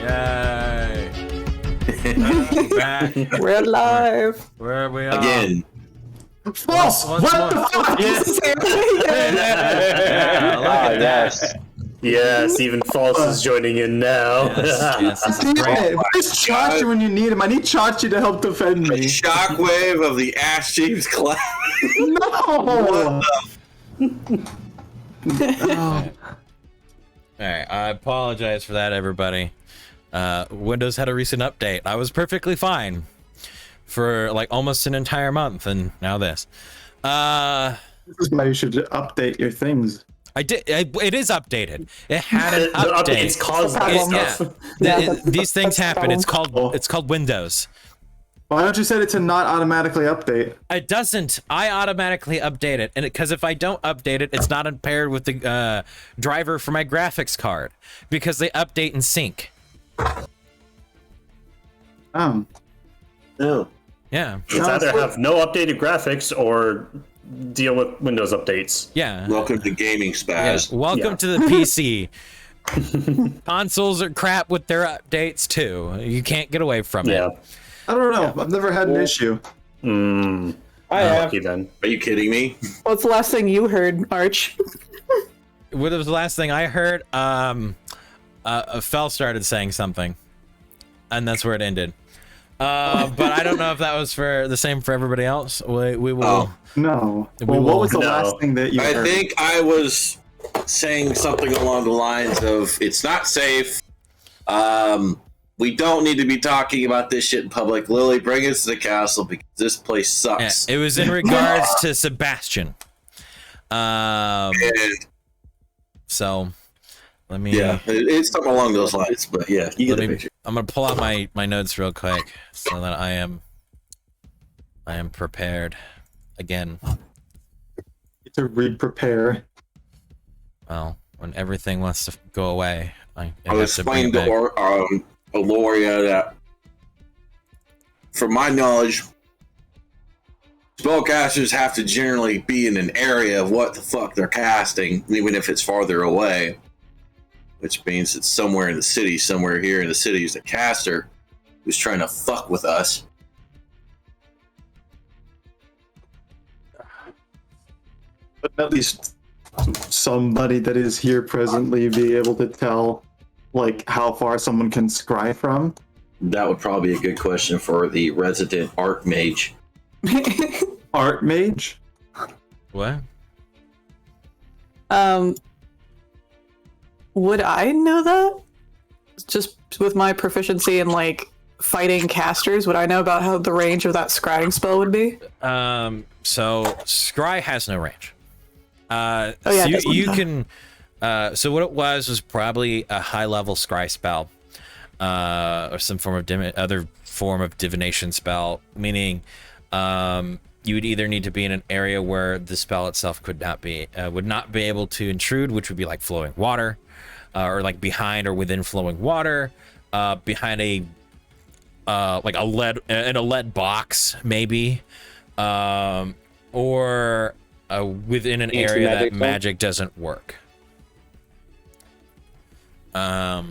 Yay! We're back. We're alive. Where are we are? Again. False! Once What more. the fuck? Yes. Yeah. Look at that. Yes. Yes, even False is joining in now. Yes, this is Damn great. it. Where's Chachi when you need him? I need Chachi to help defend me. Shockwave of the Ash Chiefs class. No! All right, I apologize for that, everybody. Windows had a recent update. I was perfectly fine for like almost an entire month, and now this. This is why you should update your things. I did. It is updated. It had an The update. updates cause Problem. this stuff. These things that's the happen. It's problem. called Windows. Why don't you set it to not automatically update? It doesn't. I automatically update it, and because if I don't update it, it's not paired with the driver for my graphics card because they update and sync. Oh. No. Yeah. It's either have no updated graphics or deal with Windows updates. Yeah. Welcome to gaming spaz. Welcome Yeah. to the PC. Consoles are crap with their updates too. You can't get away from Yeah. it. I don't know. I've never had an issue. I have. Lucky then. Are you kidding me? What's the last thing you heard, Arch? What was the last thing I heard? Fel started saying something, and that's where it ended. But I don't know if that was for the same for everybody else. We will. Oh. No. We Well, will- what was the No. last thing that you I heard? think I was saying something along the lines of it's not safe. We don't need to be talking about this shit in public. Lily, bring us to the castle because this place Yeah, sucks. it was in regards to Sebastian. And, So let me. yeah, it's something along those lines. But yeah, you get Let the me, picture. I'm gonna pull out my notes real quick so that I am prepared again. To re-prepare. Well, when everything wants to go away, I I'll have to bring explain it back. to Aloria that, from my knowledge, spellcasters have to generally be in an area of what the fuck they're casting, even if it's farther away. Which means it's somewhere in the city, somewhere here in the city is a caster who's trying to fuck with us. But at least somebody that is here presently be able to tell, like, how far someone can scry from. That would probably be a good question for the resident archmage. Art mage? What? Would I know that? Just with my proficiency in like fighting casters, would I know about how the range of that scrying spell would be? So Scry has no range. yeah, So it doesn't. you can. So what it was probably a high level Scry spell, or some form of other form of divination spell, meaning you would either need to be in an area where the spell itself would not be able to intrude, which would be like flowing water, or like behind or within flowing water, behind a like a lead box maybe, or within an area that magic doesn't work. There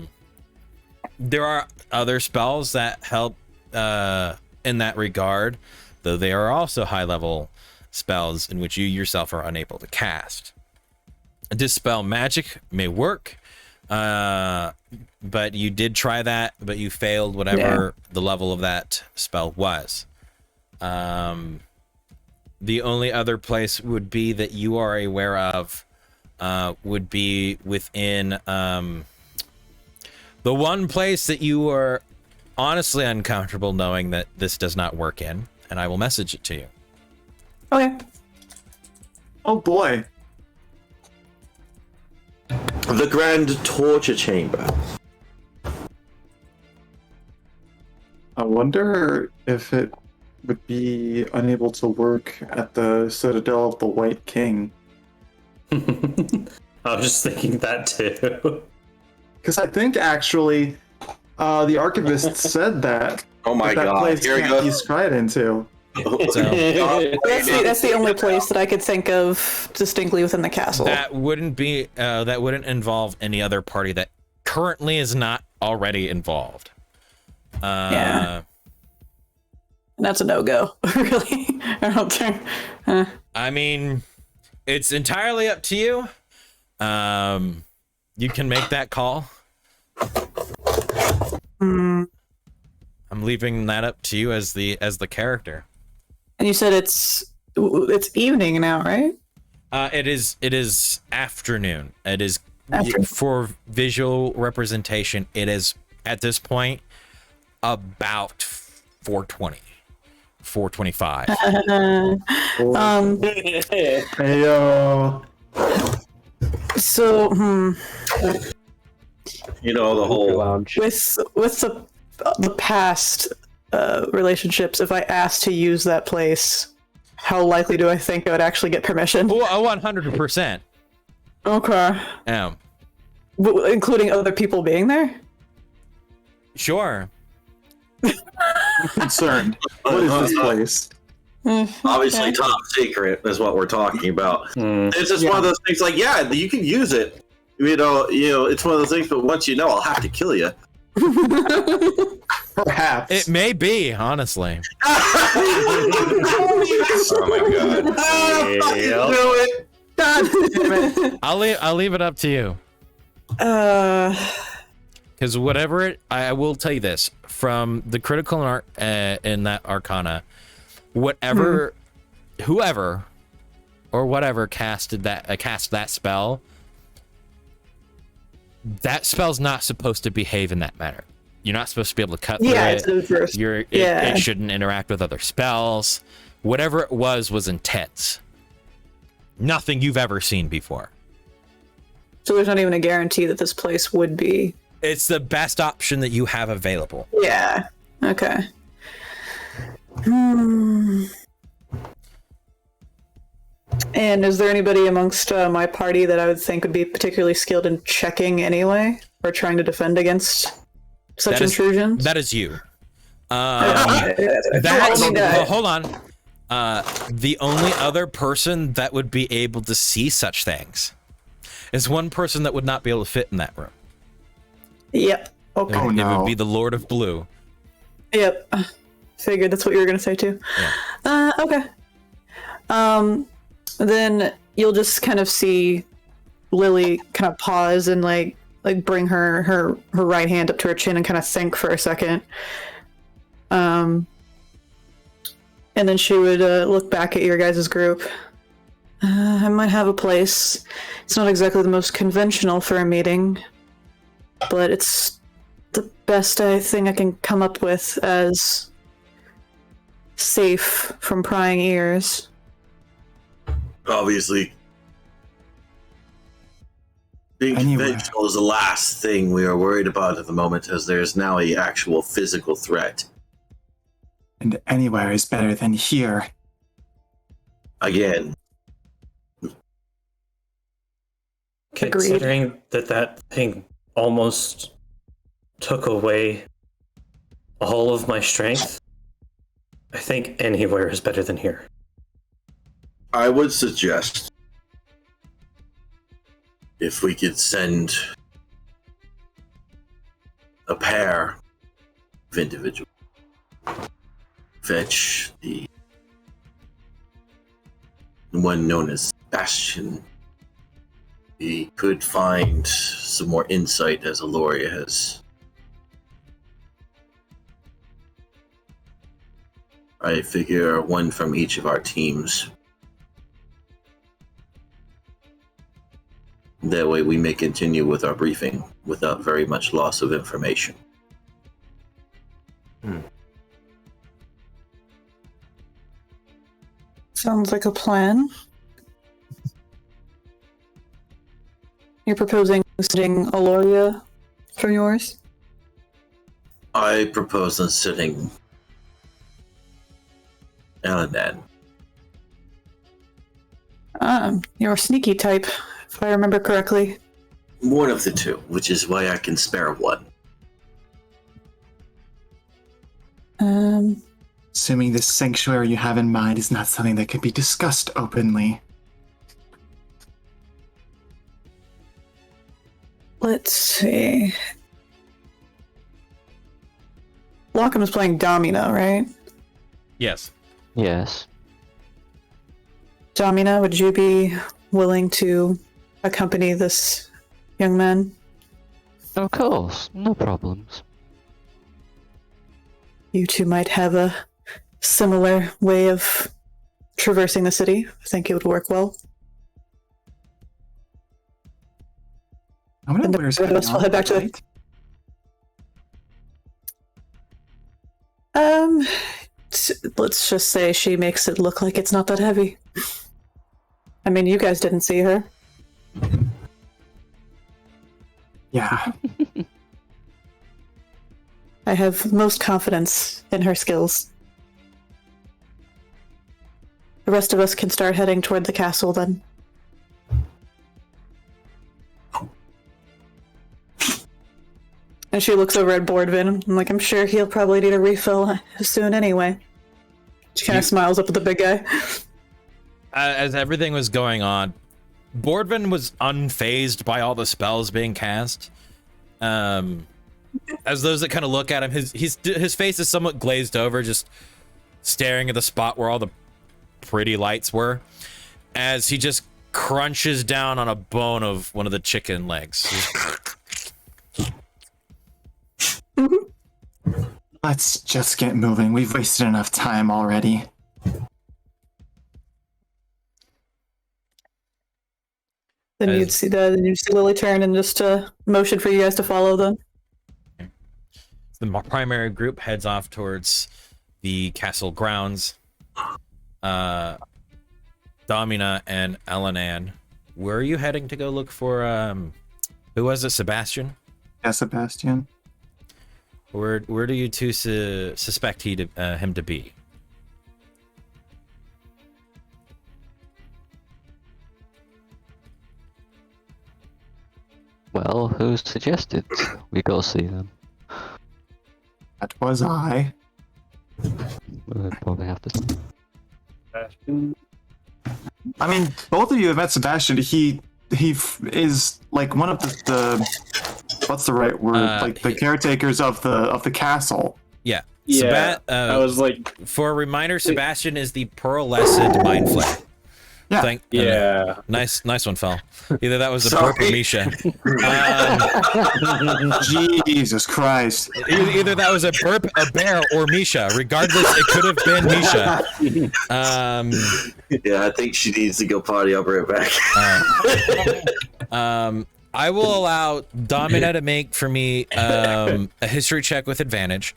are other spells that help in that regard, though they are also high-level spells in which you yourself are unable to cast. Dispel magic may work, but you did try that, but you failed whatever the level of that spell was. The only other place would be that you are aware of would be within the one place that you are honestly uncomfortable knowing that this does not work in, and I will message it to you. Okay. Oh boy. The Grand Torture Chamber. I wonder if it would be unable to work at the Citadel of the White King. I was just thinking that too. Because I think actually the archivist said that. Oh my that god, place here we can't be go. scried into. That's the only place that I could think of distinctly within the castle. That wouldn't involve any other party that currently is not already involved. Yeah. That's a no-go, really. I don't think. I mean, it's entirely up to you. You can make that call. I'm leaving that up to you as the character. And you said it's evening now, right? It is afternoon. It is Afternoon. for visual representation. It is at this point about 4:20, 4:25. Heyo. So, You know, the whole Lounge. with the past relationships, if I asked to use that place, how likely do I think I would actually get permission? 100%. Okay. Including other people being there? Sure. I'm concerned. What is this place? obviously top secret is what we're talking about. It's just one of those things. Like, yeah, you can use it. You know, it's one of those things. But once you know, I'll have to kill you. Perhaps. It may be, honestly. Oh my god! Do it. God damn it. I'll leave it up to you. Because whatever I will tell you this from the critical art in that arcana, whoever or whatever cast that spell, that spell's not supposed to behave in that manner. You're not supposed to be able to cut through it's it. first. It shouldn't interact with other spells. Whatever it was intense. Nothing you've ever seen before. So there's not even a guarantee that this place would be. It's the best option that you have available. Yeah. Okay. And is there anybody amongst my party that I would think would be particularly skilled in checking anyway, or trying to defend against such intrusions? That is you. Hold on. The only other person that would be able to see such things is one person that would not be able to fit in that room. Yep. Okay. Oh, no. It would be the Lord of Blue. Yep. Figured that's what you were gonna say too. Yeah. Okay. Then you'll just kind of see Lily kind of pause and like bring her right hand up to her chin and kind of think for a second. And then she would look back at your guys' group. I might have a place. It's not exactly the most conventional for a meeting, but it's the best thing I can come up with as safe from prying ears. Obviously, being Anywhere. conventional is the last thing we are worried about at the moment, as there is now a actual physical threat. And anywhere is better than here. Again, Considering that thing almost took away all of my strength, I think anywhere is better than here. I would suggest if we could send a pair of individuals, fetch the one known as Bastion. We could find some more insight, as Aloria has. I figure one from each of our teams. That way we may continue with our briefing without very much loss of information. Sounds like a plan. You're proposing sending Aloria from yours? I propose on sitting Elanan. You're a sneaky type, if I remember correctly. One of the two, which is why I can spare one. Assuming this sanctuary you have in mind is not something that could be discussed openly. Let's see. Lockham is playing Domino, right? Yes. Yes. Domina, would you be willing to accompany this young man? Of course, no problems. You two might have a similar way of traversing the city. I think it would work well. I'm gonna And wear the rest of us will head back to the- Let's just say she makes it look like it's not that heavy. I mean, you guys didn't see her. Yeah. I have most confidence in her skills. The rest of us can start heading toward the castle then. And she looks over at Boardvin. I'm like, I'm sure he'll probably need a refill soon anyway. She kind of smiles up at the big guy. As everything was going on, Boardvin was unfazed by all the spells being cast. As those that kind of look at him, his face is somewhat glazed over, just staring at the spot where all the pretty lights were, as he just crunches down on a bone of one of the chicken legs. Let's just get moving. We've wasted enough time already. Then you'd see Lily turn and just motion for you guys to follow them. The primary group heads off towards the castle grounds. Domina and Elenan, where are you heading to go look for? Who was it? Sebastian? Yeah, Sebastian. Where do you two suspect him to be? Well, who suggested we go see them? That was I. We'll probably have to. I mean, both of you have met Sebastian. He is like one of the what's the right word? Like the caretakers of the castle. Yeah. Yeah. I was like, for a reminder, Sebastian is the pearlescent mind flayer. Yeah. yeah. Nice one, Fel. Either that was a burp or Misha. Jesus Christ. Either that was a burp, a bear, or Misha. Regardless, it could have been Misha. Yeah, I think she needs to go potty. I'll be right back. I will allow Domina to make for me a history check with advantage,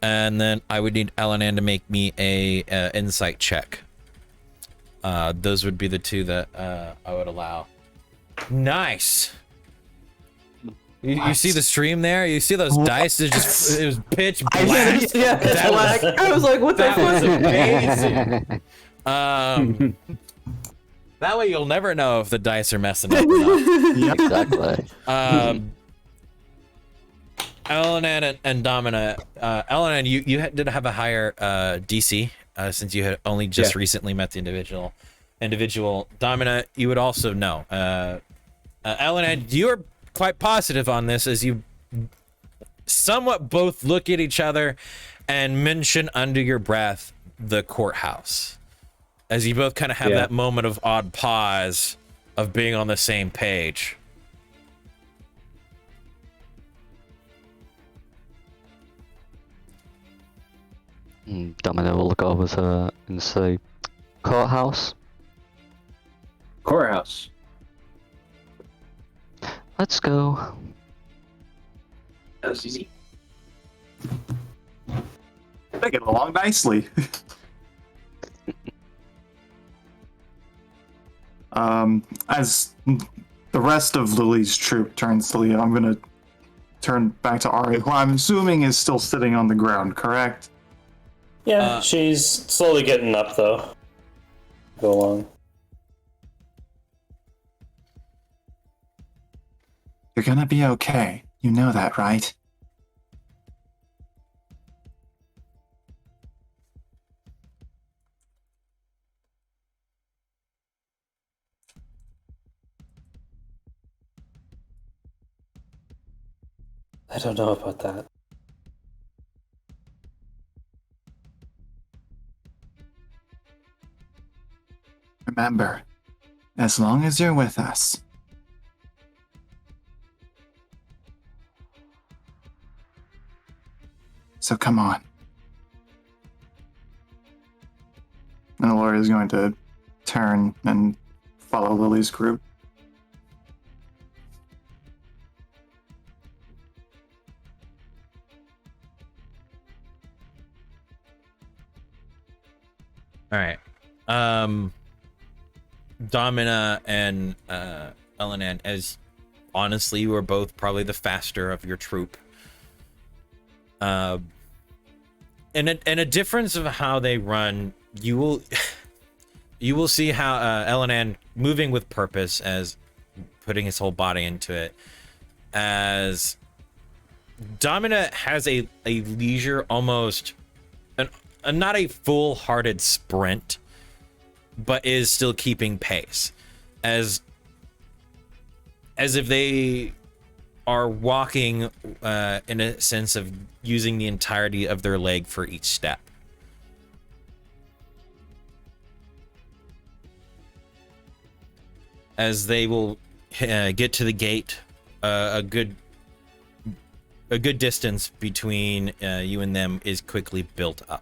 and then I would need Elenan to make me a insight check. Those would be the two that I would allow. Nice. You see the stream there? You see those dice? It was pitch black. Yeah, it's black. I was like, what the That was fuck? amazing. That way you'll never know if the dice are messing up or not. Exactly. Elenan and Domina. Elenan, you did have a higher DC since you had only just recently met the individual. Domina, you would also know. Elenan, you're quite positive on this as you somewhat both look at each other and mention under your breath the courthouse. As you both kind of have that moment of odd pause of being on the same page. Domino will look over to her and say, courthouse? Courthouse. Let's go. That was easy. They get along nicely. As the rest of Lily's troop turns to Leo, I'm gonna turn back to Ari, who I'm assuming is still sitting on the ground, correct? Yeah, she's slowly getting up though. Go along. You're gonna be okay. You know that, right? I don't know about that. remember, as long as you're with us. So come on. And Laura is going to turn and follow Lily's group. All right. Domina and Elenan, as honestly, you are both probably the faster of your troop. And a difference of how they run, you will see how Elenan moving with purpose, as putting his whole body into it, as Domina has a leisure, almost not a full-hearted sprint, but is still keeping pace, as if they are walking in a sense of using the entirety of their leg for each step. As they will get to the gate, a good distance between you and them is quickly built up.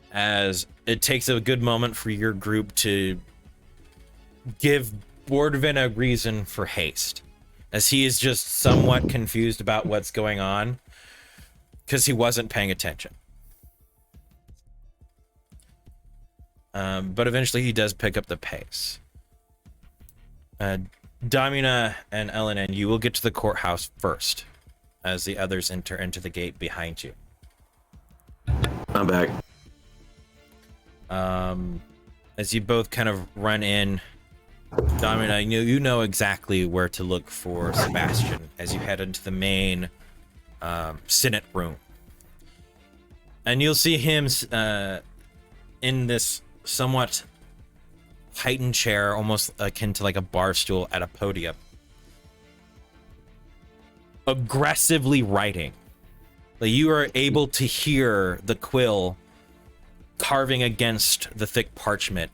As it takes a good moment for your group to give Bordvin a reason for haste, as he is just somewhat confused about what's going on because he wasn't paying attention. But eventually he does pick up the pace. Domina and Elenan, you will get to the courthouse first, as the others enter into the gate behind you. I'm back. As you both kind of run in, Domina, you know exactly where to look for Sebastian as you head into the main Senate room. And you'll see him in this somewhat heightened chair, almost akin to like a bar stool at a podium, aggressively writing. Like, you are able to hear the quill carving against the thick parchment,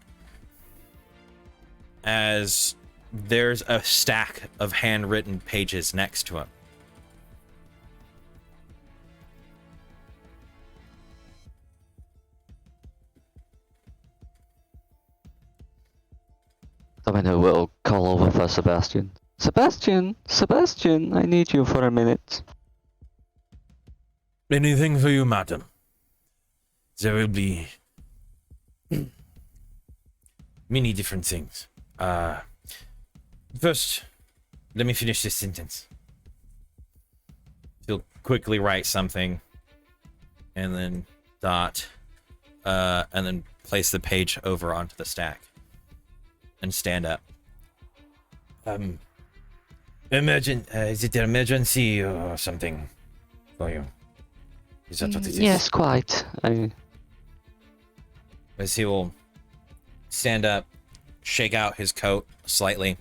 as there's a stack of handwritten pages next to him. Domino will call over for Sebastian. Sebastian, I need you for a minute. Anything for you, madam. There will be many different things. First, let me finish this sentence. He'll quickly write something, and then dot, and then place the page over onto the stack, and stand up. Is it an emergency or something for you? Is that what it is? Yes, quite. As he will stand up, shake out his coat slightly,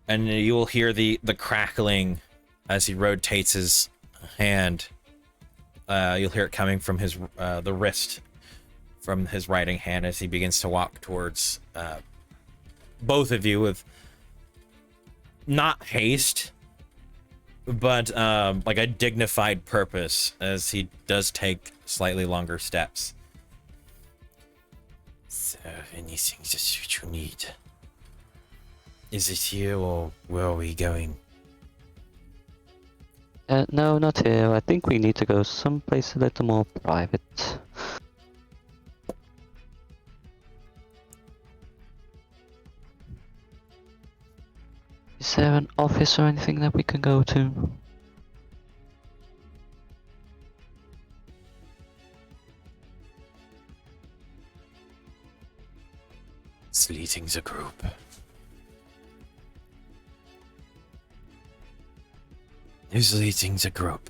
and you will hear the crackling as he rotates his hand. You'll hear it coming from his the wrist from his writing hand as he begins to walk towards both of you with not haste, but like a dignified purpose, as he does take slightly longer steps. So, anything that you need? Is it here, or where are we going? No, not here. I think we need to go someplace a little more private. Is there an office or anything that we can go to? It's leading the group. Who's leading the group?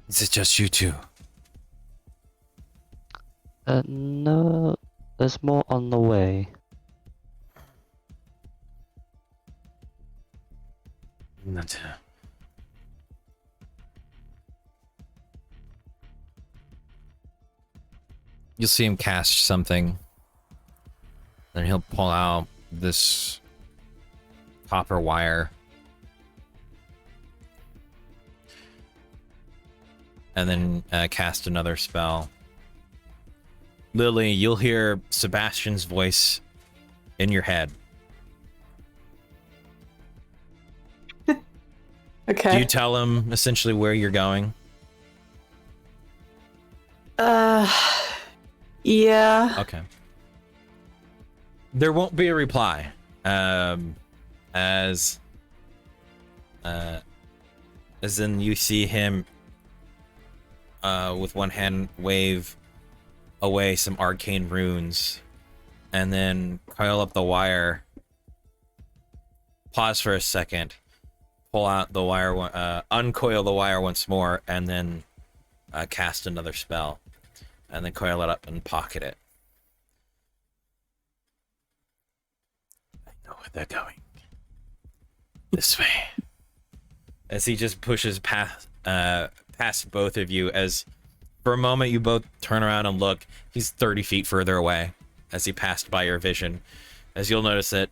Is it just you two? No, there's more on the way. Not. You'll see him cast something. Then he'll pull out this copper wire. And then cast another spell. Lily, you'll hear Sebastian's voice in your head. Okay. Do you tell him essentially where you're going? Yeah. Okay. There won't be a reply. As in you see him with one hand wave away some arcane runes and then coil up the wire, pause for a second, pull out the wire, uncoil the wire once more, and then cast another spell, and then coil it up and pocket it. I know where they're going. This way. As he just pushes past both of you, as for a moment you both turn around and look. He's 30 feet further away as he passed by your vision. As you'll notice that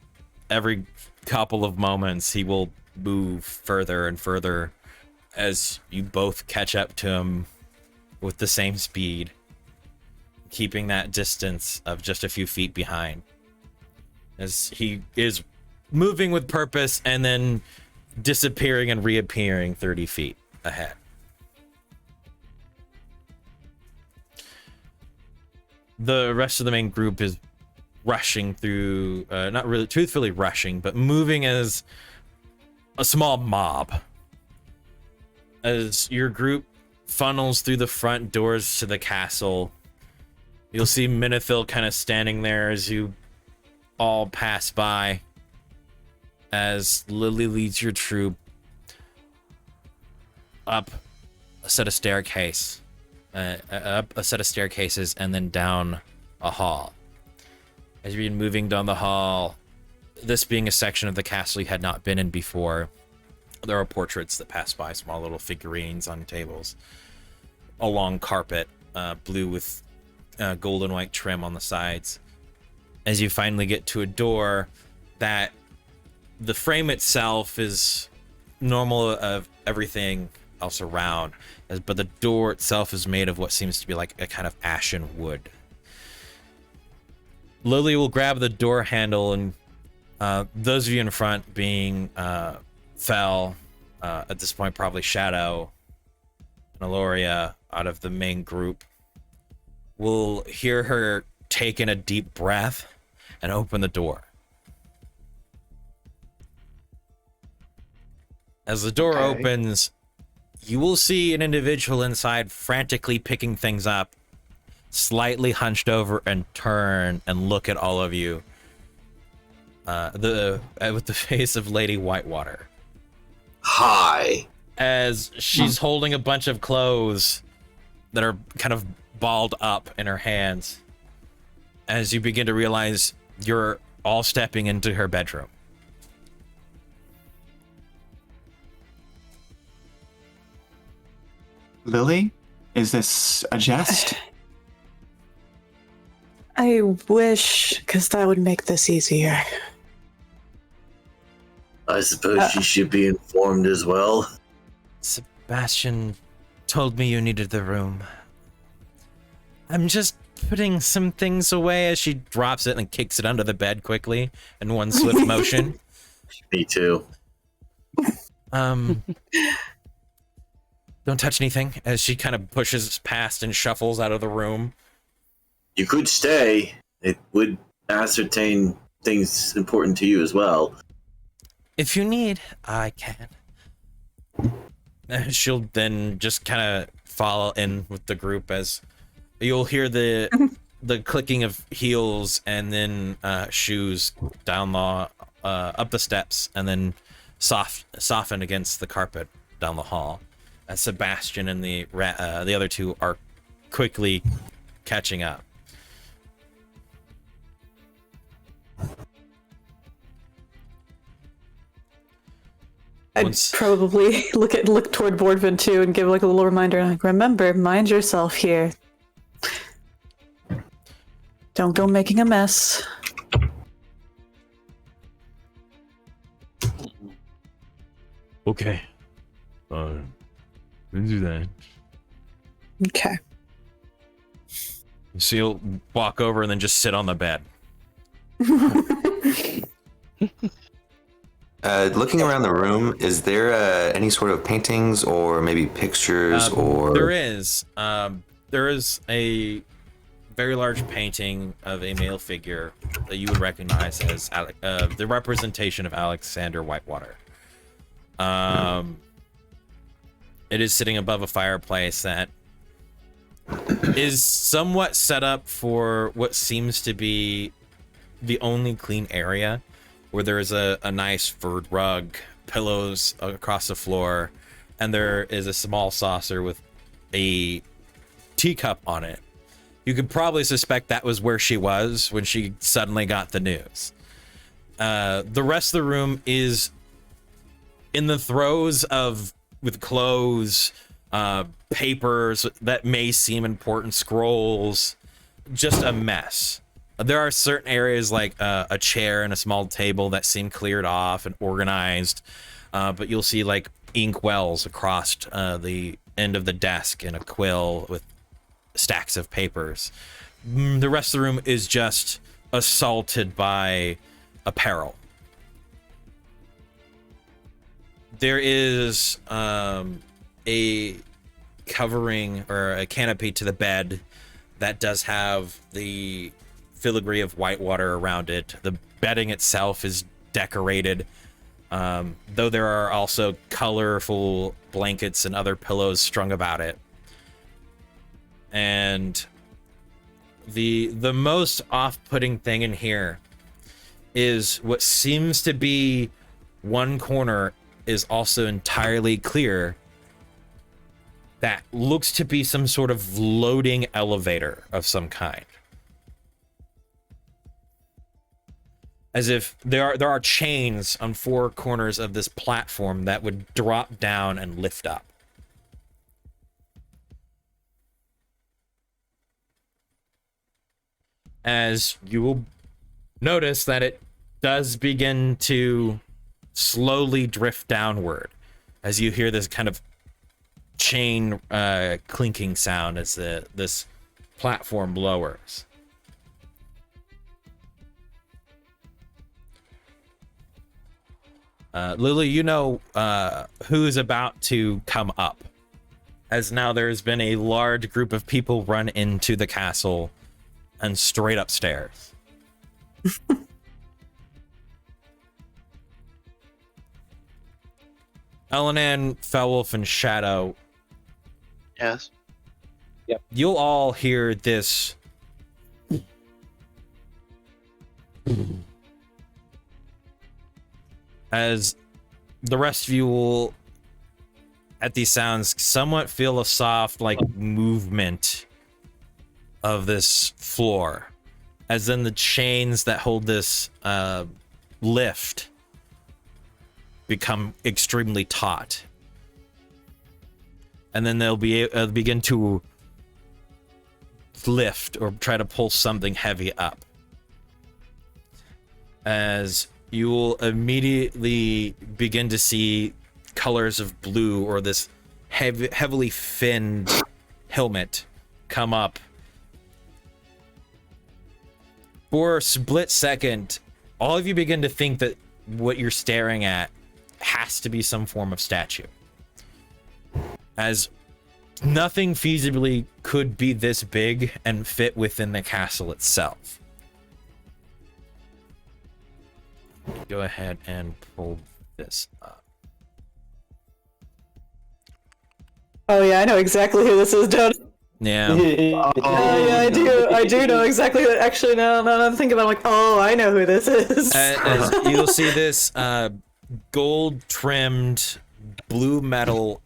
every couple of moments he will move further and further as you both catch up to him with the same speed, keeping that distance of just a few feet behind. As he is moving with purpose and then disappearing and reappearing 30 feet ahead. The rest of the main group is rushing through, not really truthfully rushing, but moving as a small mob. As your group funnels through the front doors to the castle, you'll see Minithil kind of standing there as you all pass by, as Lily leads your troop up a set of staircases and then down a hall. As you've been moving down the hall, this being a section of the castle you had not been in before, there are portraits that pass by, small little figurines on tables, a long carpet, blue with gold and white trim on the sides. As you finally get to a door that the frame itself is normal of everything else around, but the door itself is made of what seems to be like a kind of ashen wood. Lily will grab the door handle, and those of you in front being Fel, at this point probably Shadow and Aloria out of the main group, will hear her take in a deep breath and open the door. As the door opens, you will see an individual inside frantically picking things up, slightly hunched over and turn and look at all of you. With the face of Lady Whitewater. Hi. As she's holding a bunch of clothes that are kind of balled up in her hands. As you begin to realize you're all stepping into her bedroom. Lily, is this a jest? I wish, because that would make this easier. I suppose you should be informed as well. Sebastian told me you needed the room. I'm just putting some things away, as she drops it and kicks it under the bed quickly in one swift motion. Me too. Don't touch anything, as she kind of pushes past and shuffles out of the room. You could stay. It would ascertain things important to you as well. If you need, I can. She'll then just kind of follow in with the group, as you'll hear the clicking of heels and then shoes down the up the steps, and then soften against the carpet down the hall. As Sebastian and the other two are quickly catching up. I'd Once- probably look toward Boardvin too and give like a little reminder, like, remember, mind yourself here. Don't go making a mess. Okay. Let's do that. Okay. So you'll walk over and then just sit on the bed. Looking around the room, is there any sort of paintings or maybe pictures or? There is. There is a very large painting of a male figure that you would recognize as the representation of Alexander Whitewater. It is sitting above a fireplace that is somewhat set up for what seems to be the only clean area, where there is a nice furred rug, pillows across the floor, and there is a small saucer with a teacup on it. You could probably suspect that was where she was when she suddenly got the news. The rest of the room is in the throes of, with clothes, papers that may seem important, scrolls, just a mess. There are certain areas like a chair and a small table that seem cleared off and organized, but you'll see like ink wells across the end of the desk and a quill with stacks of papers. The rest of the room is just assaulted by apparel. There is a covering or a canopy to the bed that does have the filigree of Whitewater around it. The bedding itself is decorated, though there are also colorful blankets and other pillows strung about it. And the most off-putting thing in here is what seems to be one corner is also entirely clear. That looks to be some sort of loading elevator of some kind. As if there are chains on four corners of this platform that would drop down and lift up. As you will notice that it does begin to slowly drift downward as you hear this kind of chain clinking sound as this platform lowers. Lily, you know who's about to come up, as now there's been a large group of people run into the castle and straight upstairs. Elenan, Felwolf, and Shadow. Yes. You'll all hear this as the rest of you will, at these sounds, somewhat feel a soft, like, movement of this floor, as then the chains that hold this lift become extremely taut, and then they'll begin to lift or try to pull something heavy up, as you will immediately begin to see colors of blue or this heavily finned helmet come up. For a split second, all of you begin to think that what you're staring at has to be some form of statue, as nothing feasibly could be this big and fit within the castle itself. Go ahead and pull this up. Oh yeah, I know exactly who this is, don't Yeah. yeah, I do know exactly what. Actually, now that I'm thinking about it, I'm like, oh, I know who this is. As you'll see this gold trimmed blue metal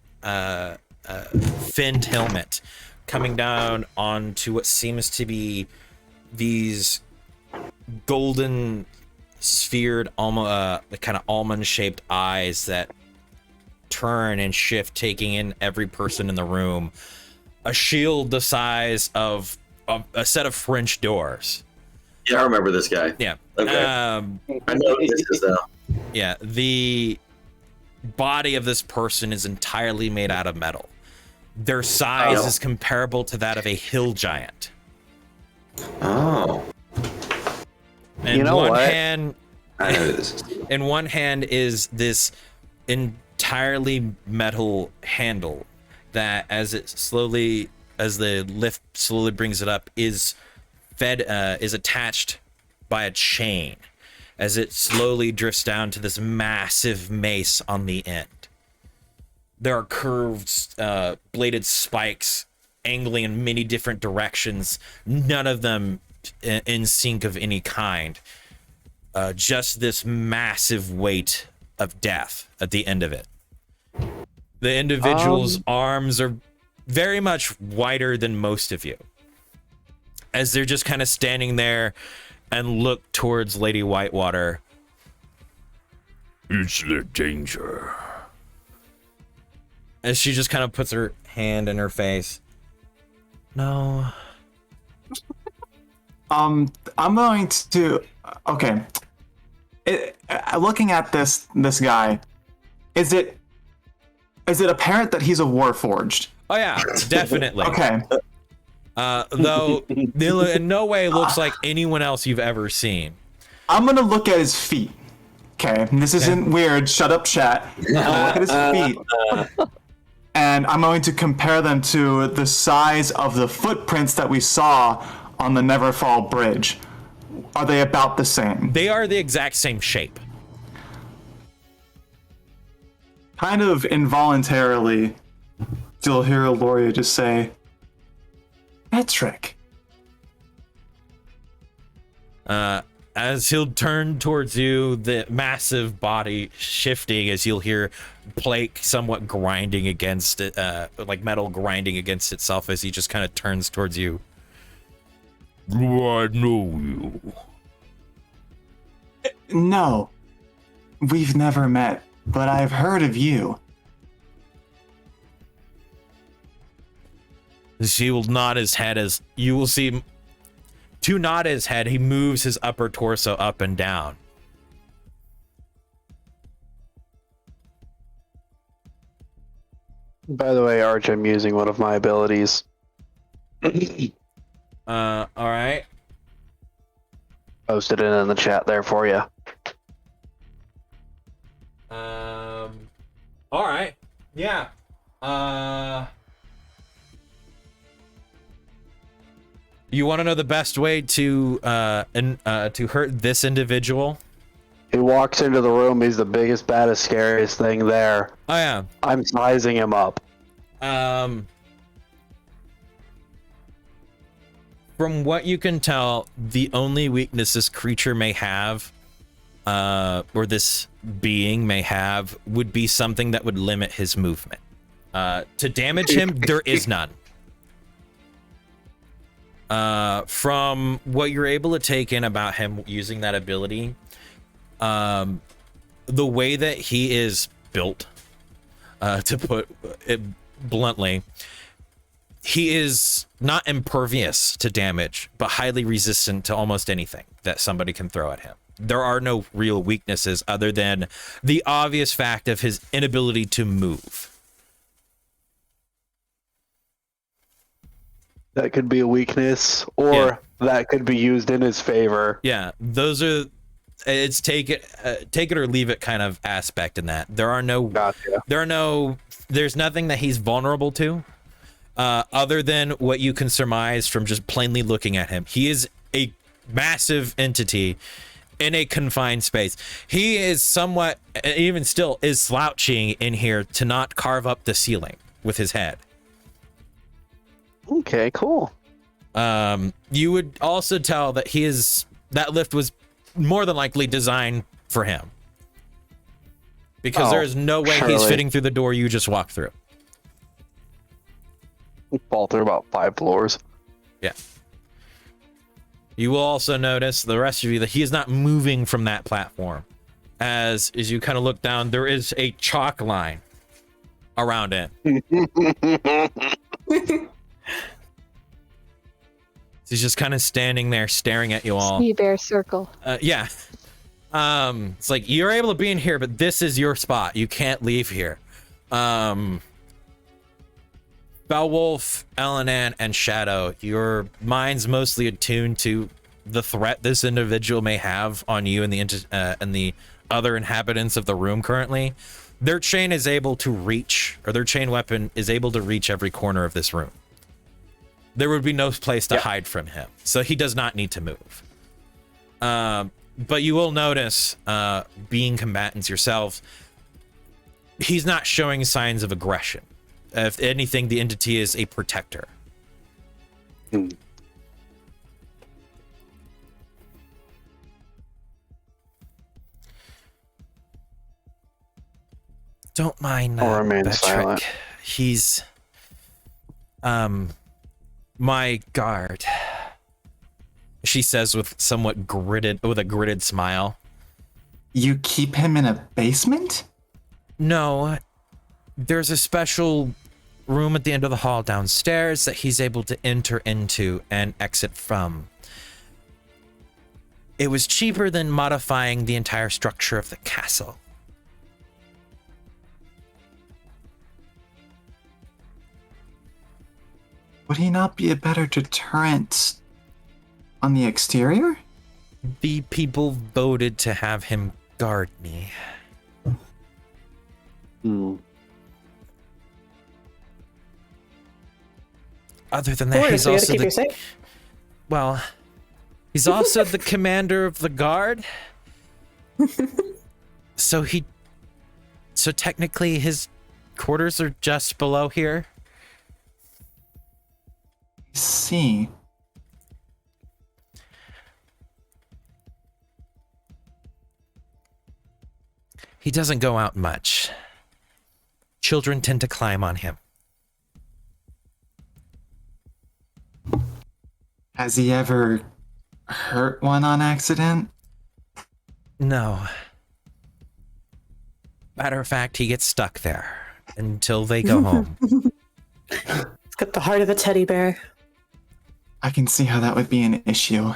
finned helmet coming down onto what seems to be these golden sphered kind of almond shaped eyes that turn and shift, taking in every person in the room. A shield the size of a set of French doors. Yeah, I remember this guy. Yeah. Okay. I know who this is now. Yeah. The body of this person is entirely made out of metal. Their size is comparable to that of a hill giant. Oh. And You know one what? hand, I know who this is. in one hand is this entirely metal handle that, as the lift slowly brings it up, is attached by a chain as it slowly drifts down to this massive mace on the end. There are curved, bladed spikes angling in many different directions, none of them in sync of any kind. Just this massive weight of death at the end of it. The individual's arms are very much wider than most of you, as they're just kind of standing there and look towards Lady Whitewater. Is there danger? As she just kind of puts her hand in her face. No. I'm going to. Okay. Looking at this guy, is it apparent that he's a warforged? Oh yeah, definitely. Okay. Though in no way looks like anyone else you've ever seen. I'm gonna look at his feet. Okay, this isn't weird. Shut up, chat. I'm gonna look at his feet, and I'm going to compare them to the size of the footprints that we saw on the Neverfall Bridge. Are they about the same? They are the exact same shape. Kind of involuntarily, you'll hear Loria just say, Patrick. As he'll turn towards you, the massive body shifting as you'll hear plate somewhat grinding against it, like metal grinding against itself as he just kind of turns towards you. Do I know you? No, we've never met, but I've heard of you. He will nod his head as you will see him. To nod his head, he moves his upper torso up and down. By the way, Arch, I'm using one of my abilities. All right. Posted it in the chat there for you. All right. Yeah. You want to know the best way to hurt this individual? He walks into the room, he's the biggest, baddest, scariest thing there. Oh yeah. I'm sizing him up. From what you can tell, the only weakness this creature may have, or this being may have, would be something that would limit his movement. To damage him, there is none. From what you're able to take in about him using that ability, the way that he is built, to put it bluntly, he is not impervious to damage, but highly resistant to almost anything that somebody can throw at him. There are no real weaknesses other than the obvious fact of his inability to move. That could be a weakness, or that could be used in his favor. Yeah, those are. It's take it or leave it kind of aspect in that. There are no. Gotcha. There's nothing that he's vulnerable to, other than what you can surmise from just plainly looking at him. He is a massive entity in a confined space. He is somewhat, even still, is slouching in here to not carve up the ceiling with his head. Okay, cool. You would also tell that that lift was more than likely designed for him, because there is no way he's fitting through the door you just walked through. Fall through about 5 floors. Yeah. You will also notice, the rest of you, that he is not moving from that platform. As you kind of look down, there is a chalk line around it. He's just kind of standing there staring at you all. Sea bear circle. Yeah. It's like, you're able to be in here, but this is your spot. You can't leave here. Beowulf, Elenan, and Shadow, your mind's mostly attuned to the threat this individual may have on you and the other inhabitants of the room currently. Their chain is able to reach, or their chain weapon is able to reach every corner of this room. There would be no place to hide from him, so he does not need to move. But you will notice, being combatants yourselves, he's not showing signs of aggression. If anything, the entity is a protector. Don't mind I'll remain Patrick. silent. He's my guard. She says with a gritted smile. You keep him in a basement? No, there's a special room at the end of the hall downstairs that he's able to enter into and exit from. It was cheaper than modifying the entire structure of the castle. Would he not be a better deterrent on the exterior? The people voted to have him guard me. Other than that, he's also he's also the commander of the guard. So technically his quarters are just below here. I see. He doesn't go out much. Children tend to climb on him. Has he ever hurt one on accident? No. Matter of fact, he gets stuck there until they go home. It's got the heart of a teddy bear. I can see how that would be an issue.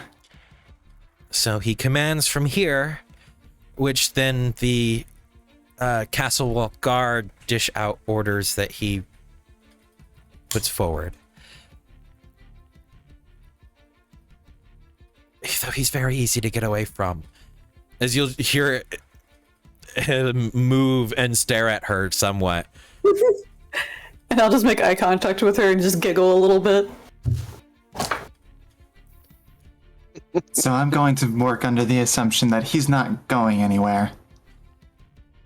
So he commands from here, which then the castle wall guard dish out orders that he puts forward. So he's very easy to get away from. As you'll hear him move and stare at her somewhat. And I'll just make eye contact with her and just giggle a little bit. So I'm going to work under the assumption that he's not going anywhere.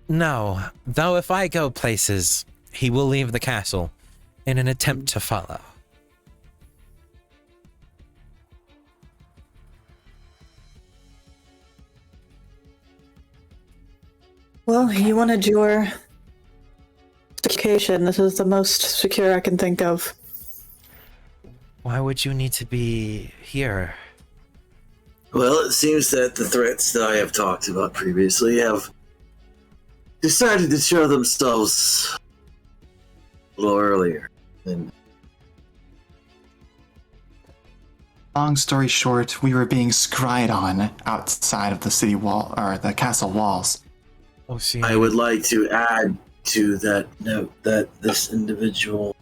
No, though if I go places, he will leave the castle in an attempt to follow. Well, you wanted your location. This is the most secure I can think of. Why would you need to be here? Well, it seems that the threats that I have talked about previously have decided to show themselves a little earlier. And Long story short, we were being scryed on outside of the city wall, or the castle walls. Oh, see, I would like to add to that note that this individual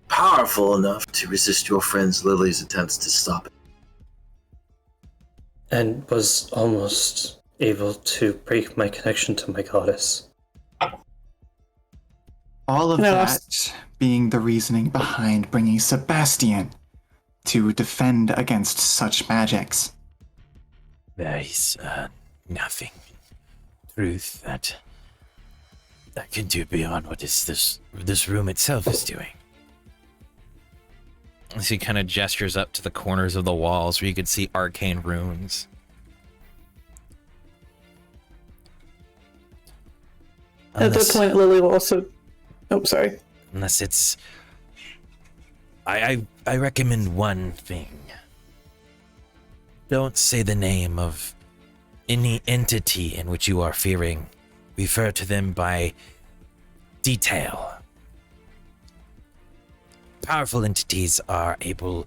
powerful enough to resist your friend Lily's attempts to stop it. And was almost able to break my connection to my goddess. All of that being the reasoning behind bringing Sebastian to defend against such magics. There is nothing truth that can do beyond what is this room itself is doing. As he kind of gestures up to the corners of the walls where you could see arcane runes. At that point, Lily will also... Oh, sorry. Unless it's... I recommend one thing. Don't say the name of any entity in which you are fearing. Refer to them by detail. Powerful entities are able,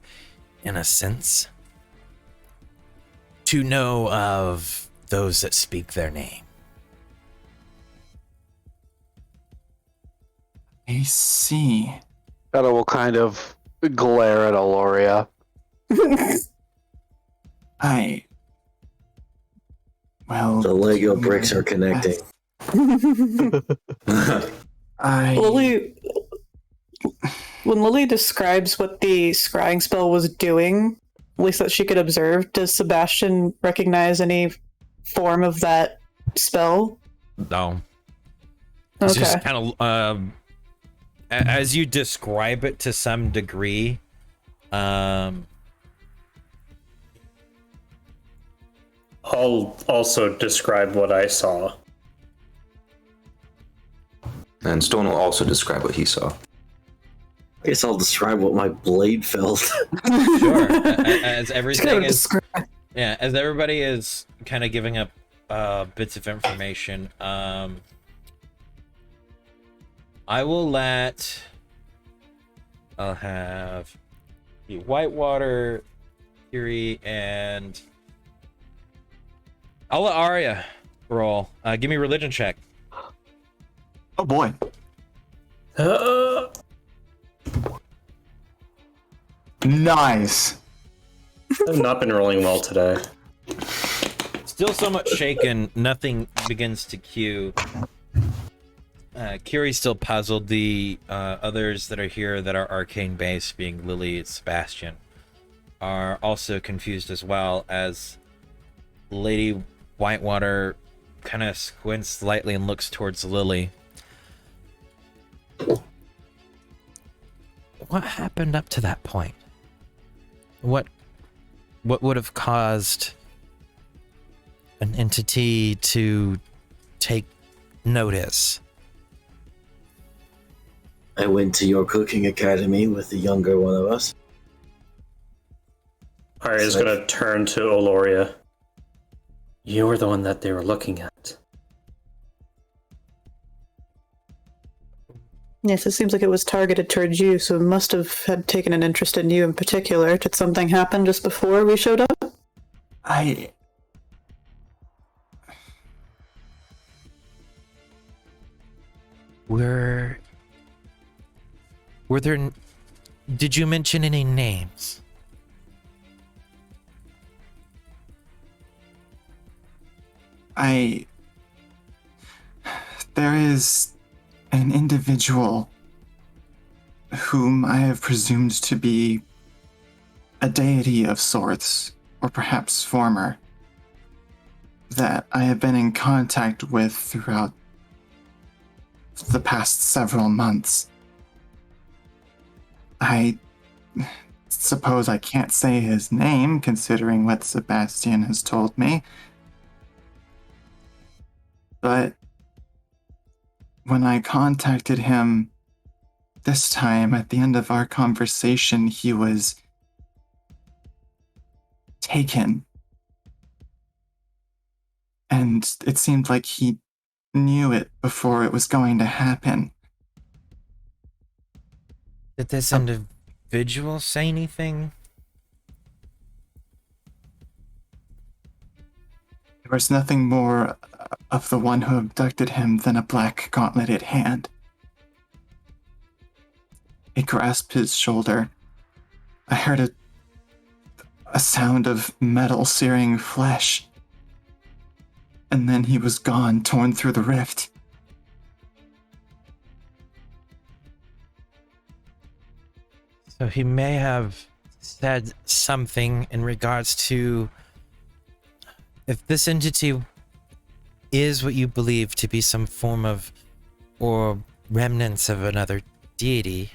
in a sense, to know of those that speak their name. I see. Shadow will kind of glare at Aloria. Well, The Lego bricks are connecting. Lily, when Lily describes what the scrying spell was doing, at least that she could observe, does Sebastian recognize any form of that spell? No. It's Okay. just kind of, as you describe it to some degree, I'll also describe what I saw. And Stone will also describe what he saw. I guess I'll describe what my blade felt. sure. As everything is, Describe. yeah, as everybody is kind of giving up bits of information, I will let. I'll have the Whitewater, Kiri, and I'll let Arya roll. Give me a religion check. Oh boy. Nice. I've not been rolling well today. Still somewhat shaken. Nothing begins to cue. Kiri's still puzzled. The others that are here that are arcane based, being Lily and Sebastian, are also confused as well, as Lady Whitewater kind of squints slightly and looks towards Lily. What happened up to that point? What would have caused an entity to take notice? I went to your cooking academy with the younger one of us. Arya's gonna turn to Oloria. You were the one that they were looking at. Yes, it seems like it was targeted towards you, so it must have had taken an interest in you in particular. Did something happen just before we showed up? Were there... Did you mention any names? There is an individual whom I have presumed to be a deity of sorts, or perhaps former, that I have been in contact with throughout the past several months. I suppose I can't say his name, considering what Sebastian has told me. But when I contacted him this time, at the end of our conversation, he was taken. And it seemed like he knew it before it was going to happen. Did this individual say anything? There was nothing more of the one who abducted him than a black gauntleted hand. It grasped his shoulder. I heard a sound of metal searing flesh. And then he was gone, torn through the rift. So he may have said something in regards to if this entity is what you believe to be some form of or remnants of another deity,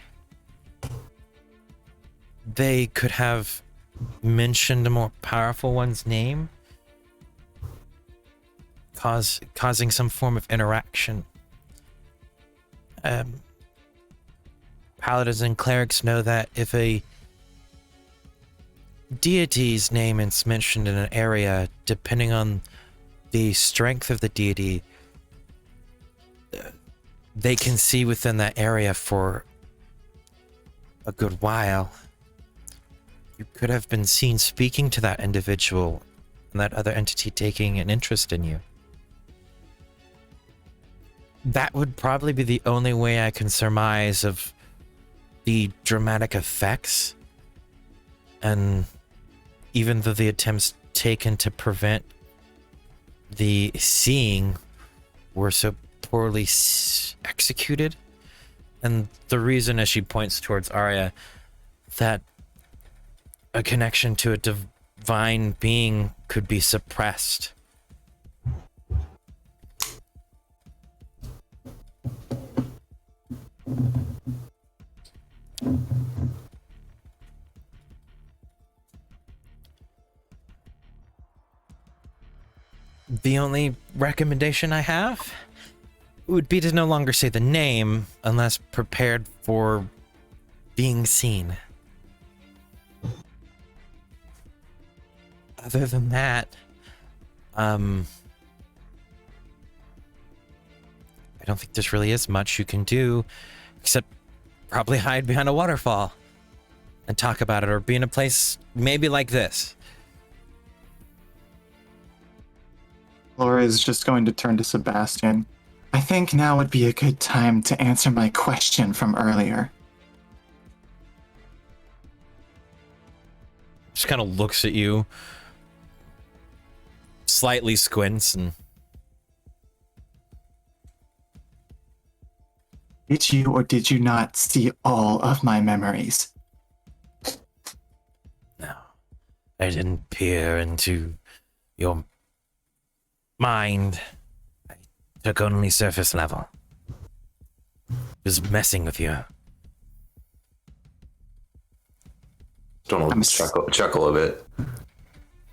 they could have mentioned a more powerful one's name, causing some form of interaction. Paladins and clerics know that if a deity's name is mentioned in an area, depending on the strength of the deity, they can see within that area for a good while. You could have been seen speaking to that individual and that other entity taking an interest in you. That would probably be the only way I can surmise of the dramatic effects. And even though the attempts taken to prevent the seeing were so poorly executed, and the reason, as she points towards Arya, that a connection to a divine being could be suppressed. The only recommendation I have would be to no longer say the name unless prepared for being seen. Other than that, I don't think there's really is much you can do except probably hide behind a waterfall and talk about it, or be in a place maybe like this. Laura is just going to turn to Sebastian. I think now would be a good time to answer my question from earlier. Just kind of looks at you, slightly squints, and Did you or did you not see all of my memories? no, I didn't peer into your mind. I took only surface level. Just messing with you. Donald chuckle a bit.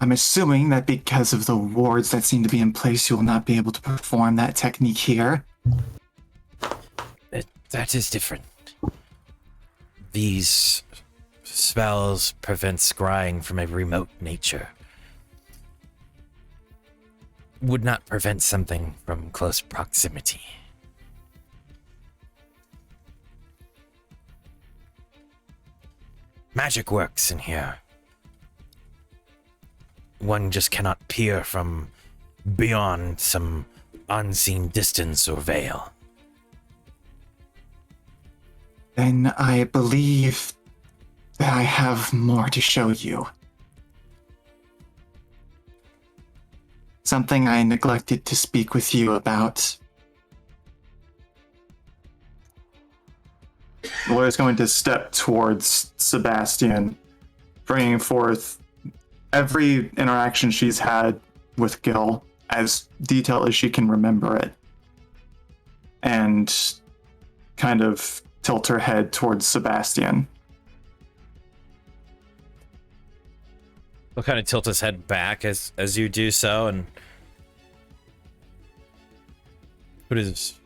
I'm assuming that because of the wards that seem to be in place, you will not be able to perform that technique here. That is different. These spells prevent scrying from a remote nature. Would not prevent something from close proximity. Magic works in here. One just cannot peer from beyond some unseen distance or veil. Then I believe that I have more to show you. Something I neglected to speak with you about. Laura's going to step towards Sebastian, bringing forth every interaction she's had with Gil as detailed as she can remember it, and kind of tilt her head towards Sebastian. He'll kind of tilt his head back as you do so, and put his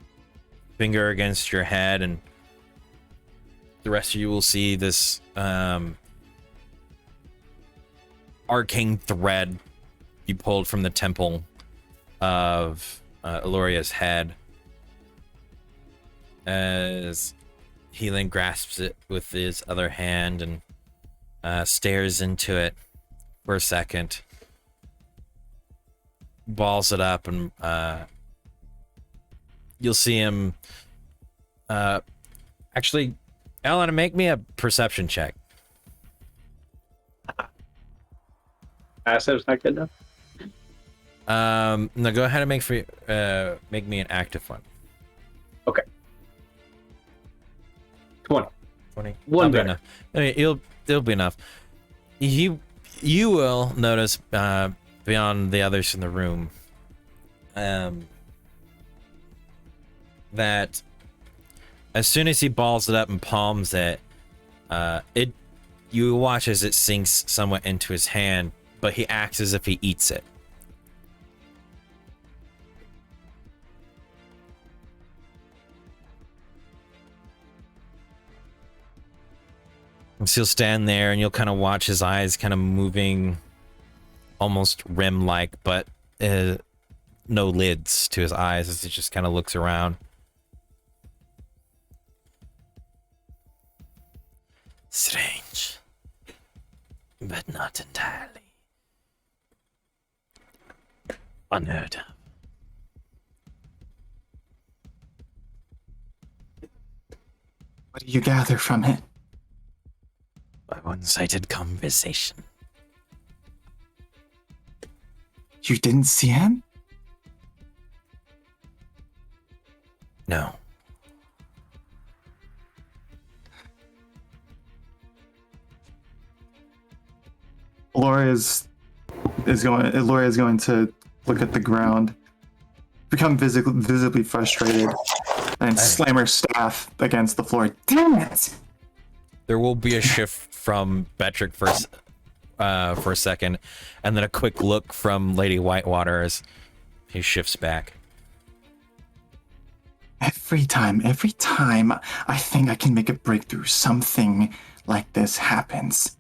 finger against your head, and the rest of you will see this arcane thread you pulled from the temple of Eloria's head, as Healing grasps it with his other hand and stares into it for a second, balls it up, and you'll see him actually, Ellen, make me a perception check. Passive's not good enough. No, go ahead and make me an active one. Okay. 20. 20. One That'll be better. enough. I mean, it'll be enough. You will notice beyond the others in the room that as soon as he balls it up and palms it, you watch as it sinks somewhat into his hand, but he acts as if he eats it. So you'll stand there and you'll kind of watch his eyes kind of moving almost rim-like, but no lids to his eyes as he just kind of looks around. Strange. But not entirely unheard of. What do you gather from it? A one-sided conversation. You didn't see him? No. Laura is going to look at the ground, become visibly frustrated, and slam her staff against the floor. Damn it! There will be a shift from Betrick for a second, and then a quick look from Lady Whitewater as he shifts back. Every time I think I can make a breakthrough, something like this happens.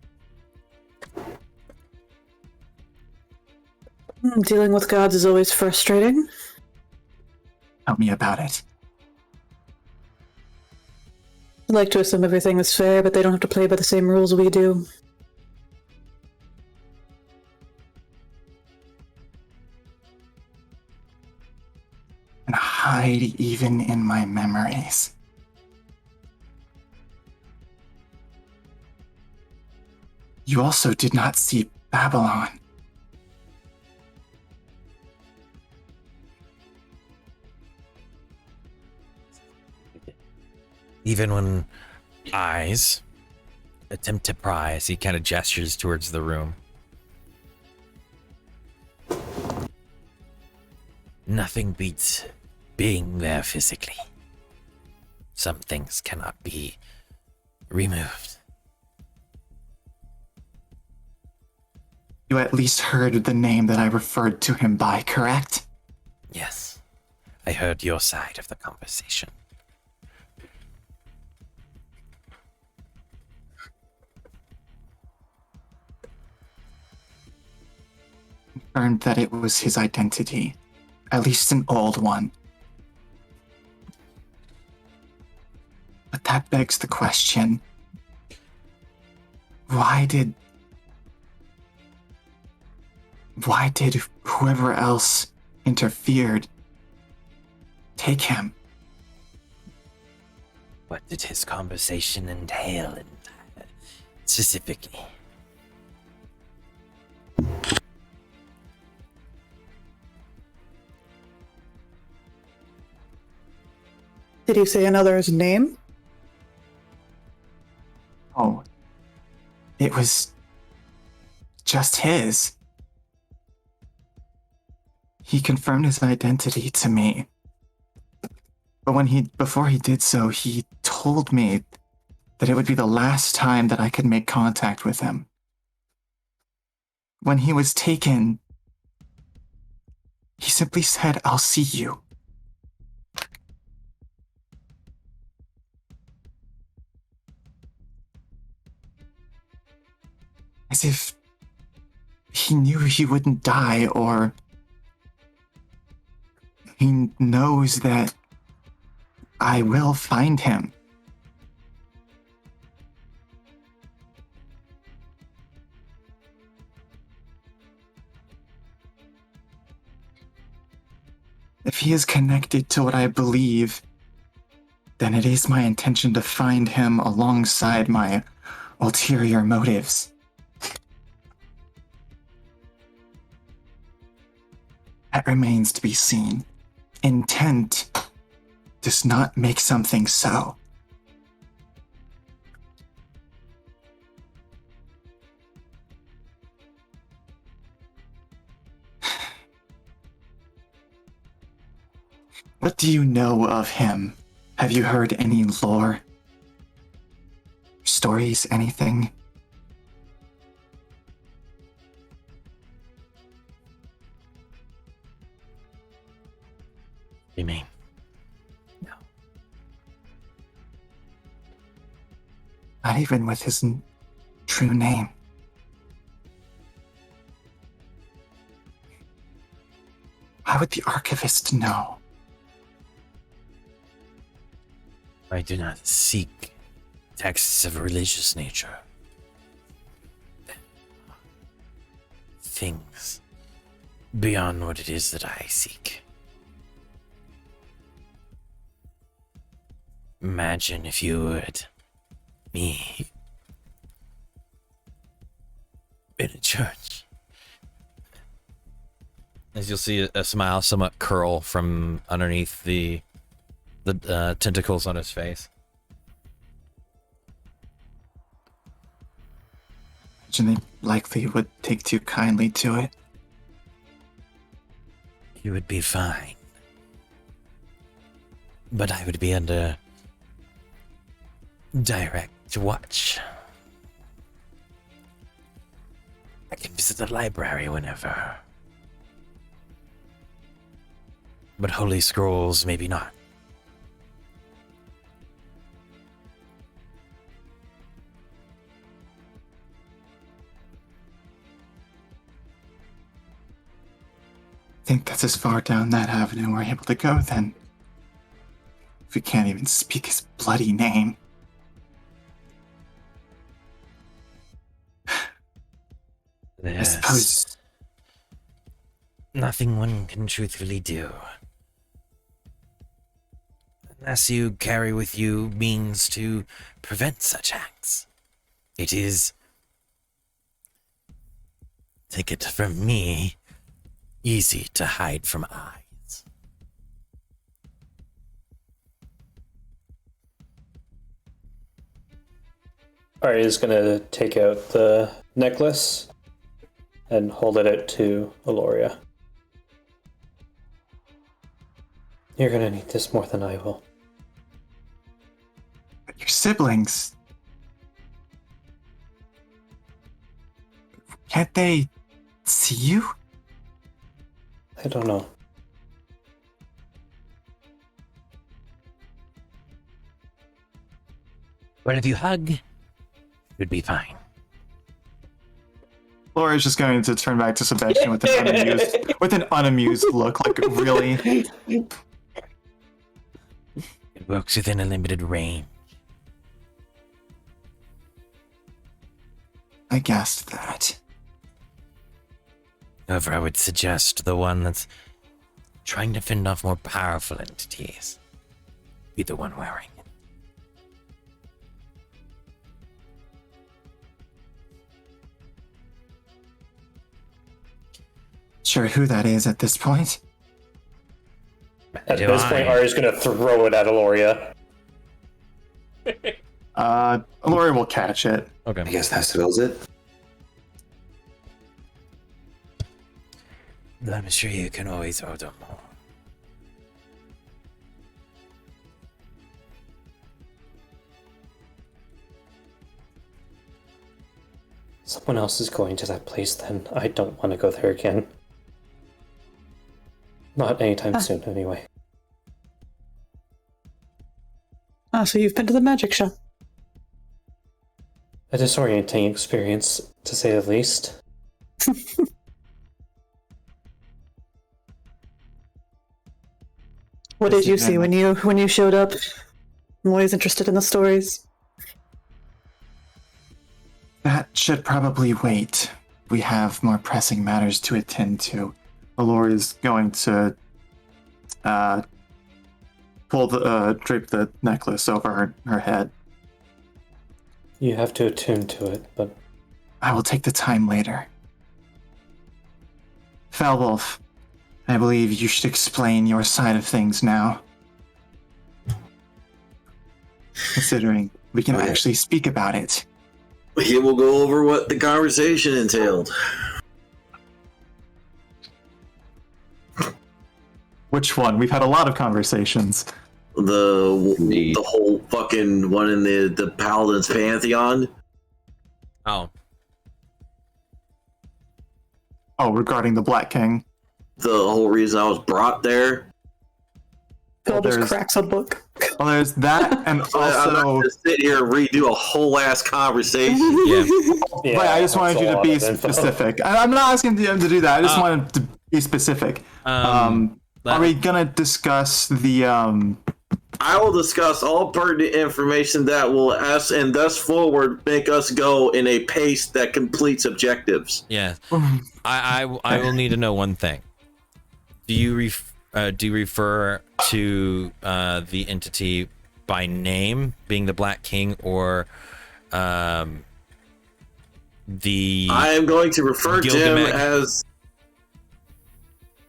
Dealing with gods is always frustrating. Tell me about it. I like to assume everything is fair, but they don't have to play by the same rules we do. And hide even in my memories. You also did not see Babylon. Even when eyes attempt to pry, as he kind of gestures towards the room. Nothing beats being there physically. Some things cannot be removed. You at least heard the name that I referred to him by, correct? Yes, I heard your side of the conversation. Confirmed that it was his identity, at least an old one. But that begs the question, why did whoever else interfered take him? What did his conversation entail specifically? Did he say another's name? Oh, it was just his. He confirmed his identity to me. But before he did so, he told me that it would be the last time that I could make contact with him. When he was taken, he simply said, "I'll see you." As if he knew he wouldn't die, or he knows that I will find him. If he is connected to what I believe, then it is my intention to find him alongside my ulterior motives. That remains to be seen. Intent does not make something so. What do you know of him? Have you heard any lore? Stories, anything? You mean? No. Not even with his true name. How would the archivist know? I do not seek Texts of a religious nature. Things beyond what it is that I seek. Imagine, if you would, me in a church. As you'll see a smile somewhat curl from underneath the tentacles on his face. Imagine they likely would take too kindly to it. You would be fine. But I would be under direct watch. I can visit the library whenever. But holy scrolls, maybe not. I think that's as far down that avenue we're able to go then. If we can't even speak his bloody name. I suppose Nothing one can truthfully do. Unless you carry with you means to prevent such acts. It is, take it from me, easy to hide from eyes. Arya's gonna take out the necklace and hold it out to Aloria. You're gonna need this more than I will. your siblings. Can't they see you? I don't know. But if you hug, you'd be fine. Laura's just going to turn back to Sebastian with an unamused look, like really. It works within a limited range. I guessed that. However, I would suggest the one that's trying to fend off more powerful entities be the one wearing it. Sure who that is at this point. At this point, Arya's gonna throw it at Aloria. Aloria will catch it. Okay. I guess that spells it. I'm sure you can always order more. Someone else is going to that place then. I don't want to go there again. Not anytime soon, anyway. Ah, so you've been to the magic shop. A disorienting experience, to say the least. What did you see when you showed up? I'm always interested in the stories. That should probably wait. We have more pressing matters to attend to. Aloria's going to drape the necklace over her head. You have to attune to it, but I will take the time later. Felwolf, I believe you should explain your side of things now. Considering we can actually speak about it. He will go over what the conversation entailed. Which one? We've had a lot of conversations. The whole fucking one in the Paladin's Pantheon. Oh. Oh, regarding the Black King. The whole reason I was brought there. Phil just cracks a book. Well, there's that, and I'm not also. gonna sit here and redo a whole ass conversation. Yeah. But I just wanted you to be specific. I'm not asking them to do that. I just wanted to be specific. Are we gonna discuss the I will discuss all pertinent information that will us and thus forward make us go in a pace that completes objectives. Yeah. I will need to know one thing. Do you refer to the entity by name, being the Black King, or the? I am going to refer to him Gilgamesh? as.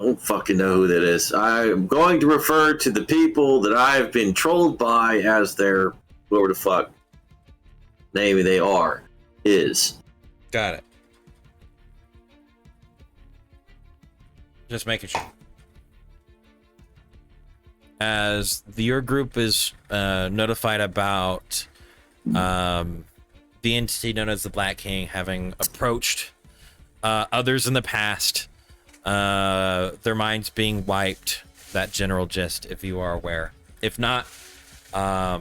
I don't fucking know who that is. I'm going to refer to the people that I've been trolled by as their whatever the fuck name they are is. Got it. Just making sure. As your group is notified about the entity known as the Black King having approached others in the past, their minds being wiped, that general gist, if you are aware. If not, I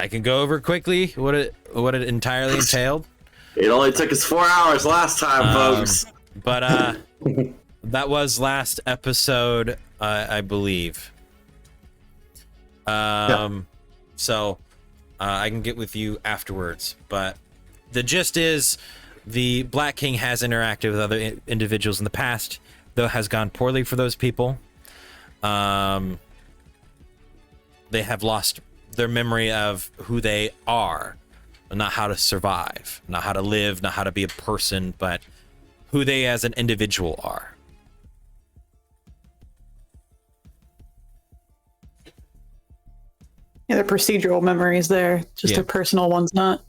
can go over quickly what it entirely entailed. It only took us 4 hours last time, folks. But that was last episode, I believe. So I can get with you afterwards. But the gist is, the Black King has interacted with other individuals in the past, though has gone poorly for those people. They have lost their memory of who they are, not how to survive, not how to live, not how to be a person, but who they as an individual are. Yeah, the procedural memories there, just Yeah. their personal ones not.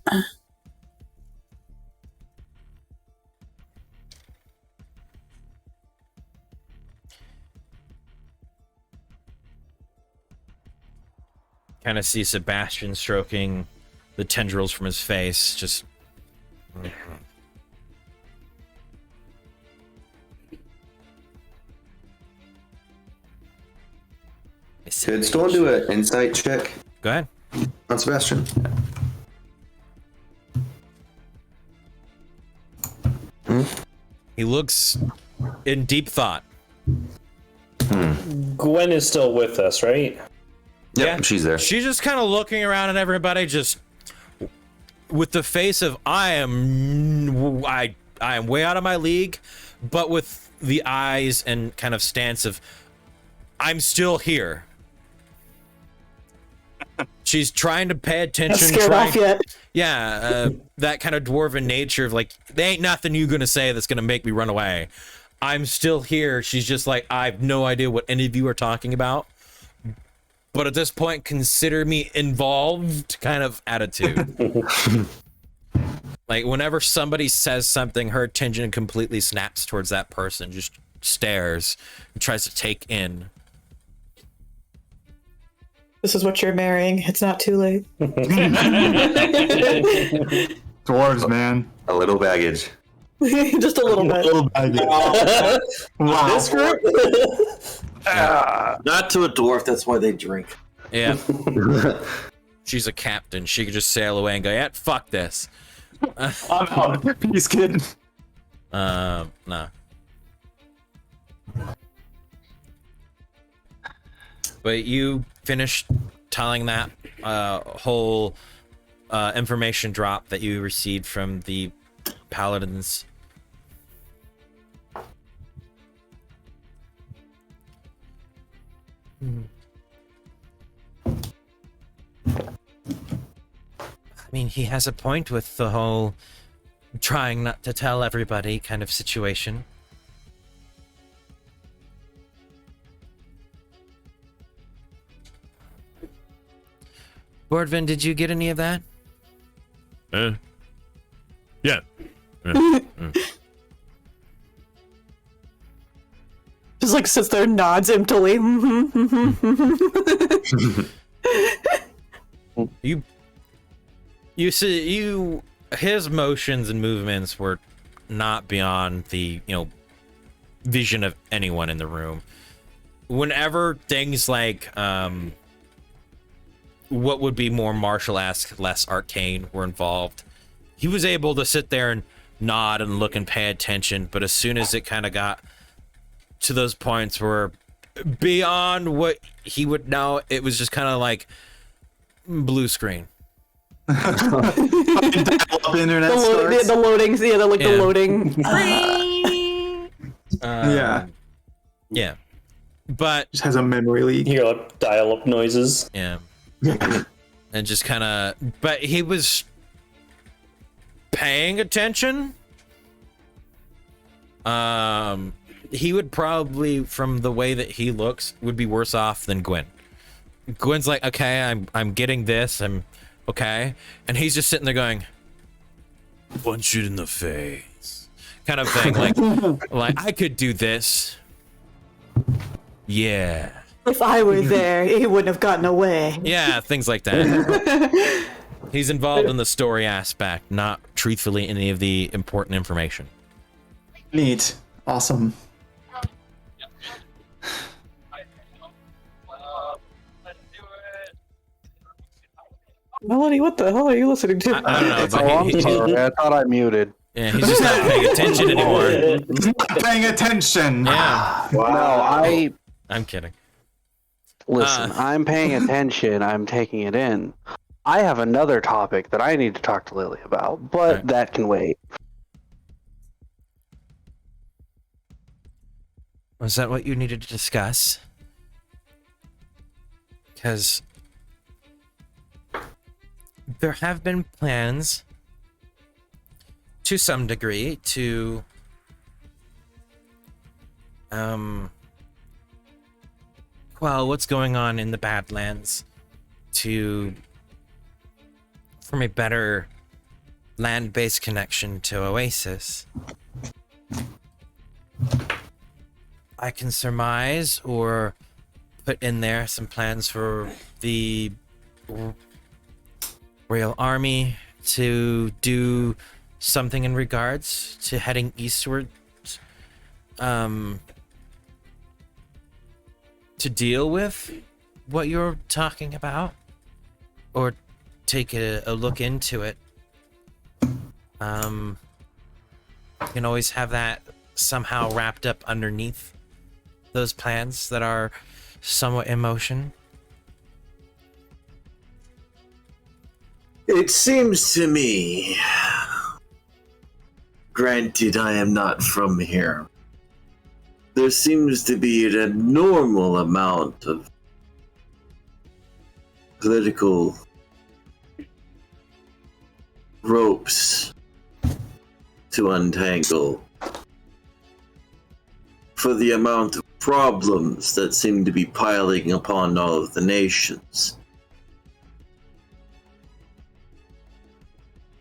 Kind of see Sebastian stroking the tendrils from his face, just Could Storm do an insight check go ahead. on Sebastian? He looks in deep thought. Gwen is still with us, right? Yep, Yeah. she's there. She's just kind of looking around at everybody, just with the face of I am way out of my league, but with the eyes and kind of stance of I'm still here. She's trying to pay Not attention. scared off yet. Yeah, that kind of dwarven nature of like, there ain't nothing you gonna say that's gonna make me run away. I'm still here. She's just like, I have no idea what any of you are talking about. But at this point, consider me involved kind of attitude. Like, whenever somebody says something, her attention completely snaps towards that person, just stares and tries to take in. This is what you're marrying. It's not too late. Dwarves, man. A little baggage. Just a little bit. Little baggage. Wow. This group? Not to a dwarf, that's why they drink. Yeah. She's a captain. She could just sail away and go, yeah, fuck this. I'm out. Peace, kid. No. But you finished telling that whole information drop that you received from the paladins. I mean, he has a point with the whole trying not to tell everybody kind of situation. Bordvin, did you get any of that? Yeah. Just like sits there, nods emptily. You see, his motions and movements were not beyond the, vision of anyone in the room. Whenever things like, what would be more martial-esque, less arcane were involved, he was able to sit there and nod and look and pay attention, but as soon as it kind of got to those points where beyond what he would know, it was just kind of like blue screen. Dial-up internet starts. The loadings, yeah, the Yeah. loading. Yeah. Yeah. But Just has a memory leak. You hear like dial-up noises. yeah. And just kind of, but he was paying attention. He would probably, from the way that he looks, would be worse off than Gwen. Gwen's like, okay, I'm getting this, I'm okay, and he's just sitting there going, punch it in the face, kind of thing, like I could do this. Yeah. If I were there, he wouldn't have gotten away. Yeah, things like that. He's involved in the story aspect, not truthfully any of the important information. Neat. Awesome. Melody, what the hell are you listening to? I don't know, Oh, but I'm sorry. I thought I muted. yeah, he's just not paying attention anymore. He's not paying attention. Yeah, No, I'm kidding. listen. I'm paying attention. I'm taking it in. I have another topic that I need to talk to Lily about, but Right. that can wait. Was that what you needed to discuss? Because there have been plans to some degree to well, what's going on in the Badlands to form a better land-based connection to Oasis. I can surmise or put in there some plans for the Royal Army to do something in regards to heading eastward, to deal with what you're talking about, or take a look into it. You can always have that somehow wrapped up underneath those plans that are somewhat in motion. It seems to me, granted I am not from here, there seems to be an abnormal amount of political ropes to untangle for the amount of problems that seem to be piling upon all of the nations.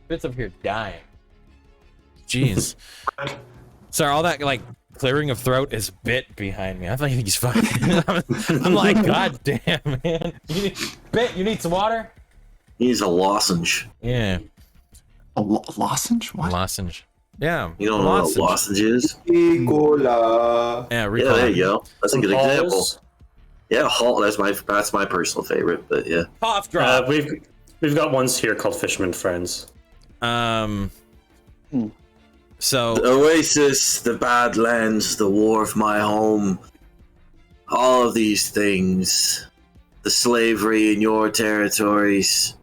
Bits of here dying. Jeez. Sorry, all that like clearing of throat is Bit behind me. I thought he's fucking. I'm like, God damn, man. Bit, you need some water? He's a lozenge. Yeah, A lozenge? What? lozenge. Yeah, You don't know what a lozenge is? Yeah, Yeah, recall. there you go. That's a good Halls. example. Yeah, Halt. That's my personal favorite. But yeah, Cough drop. We've got ones here called Fisherman Friends. So the Oasis, the Badlands, the War of My Home, all of these things, the slavery in your territories.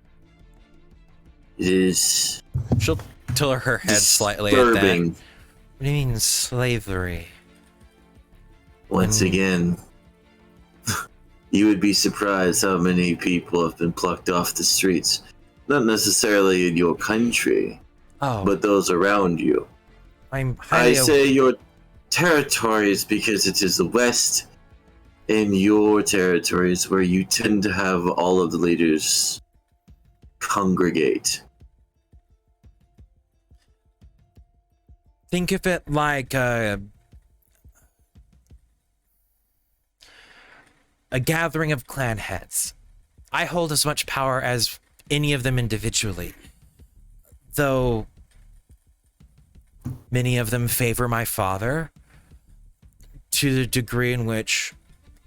It is she'll tilt her head slightly at that. What disturbing. do you mean slavery? Once again, you would be surprised how many people have been plucked off the streets. Not necessarily in your country, Oh, but those around you. I'm I highly say your territories because it is the West in your territories where you tend to have all of the leaders congregate. think of it like a gathering of clan heads. I hold as much power as any of them individually, though many of them favor my father to the degree in which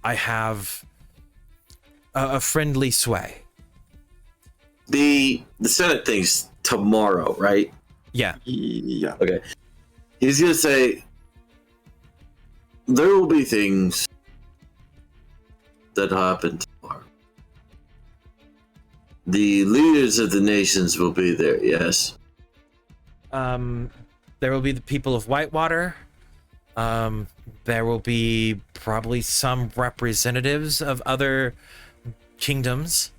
I have a friendly sway. The Senate thing's tomorrow, right? Yeah. Yeah. Okay. He's gonna say there will be things that happened tomorrow. The leaders of the nations will be there, yes. There will be the people of Whitewater. There will be probably some representatives of other kingdoms,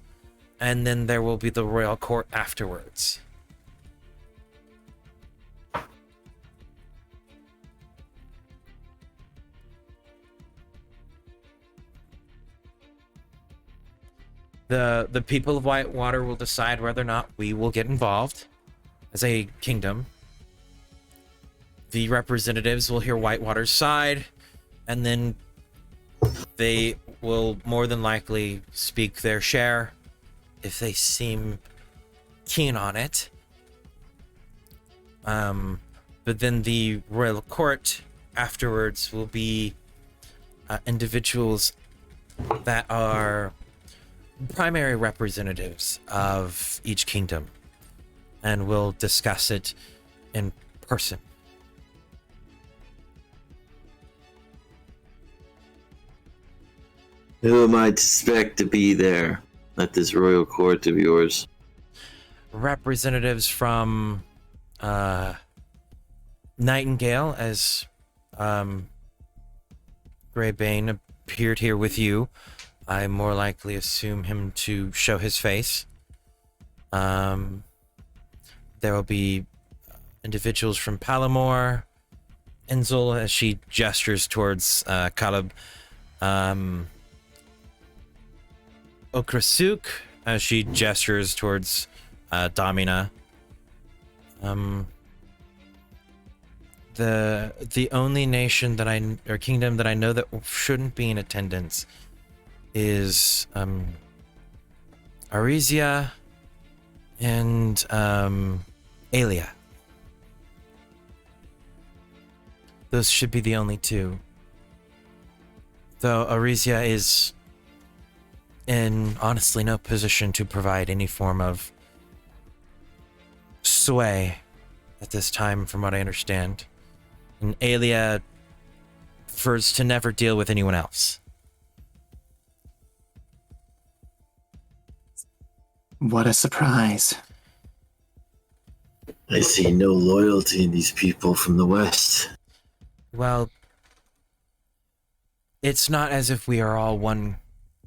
and then there will be the royal court afterwards. The people of Whitewater will decide whether or not we will get involved as a kingdom. The representatives will hear Whitewater's side, and then they will more than likely speak their share if they seem keen on it. But then the royal court afterwards will be individuals that are primary representatives of each kingdom, and we'll discuss it in person. Who am I to expect to be there at this royal court of yours? Representatives from Nightingale, as Greybane appeared here with you. I more likely assume him to show his face. There will be individuals from Palomar, Enzel, as she gestures towards Caleb, Okrasuk, as she gestures towards Domina. The only nation that or kingdom that I know that shouldn't be in attendance is Arisia and Aelia. Those should be the only two. Though Arisia is in honestly no position to provide any form of sway at this time, from what I understand. And Aelia prefers to never deal with anyone else. What a surprise. I see no loyalty in these people from the West. Well, it's not as if we are all one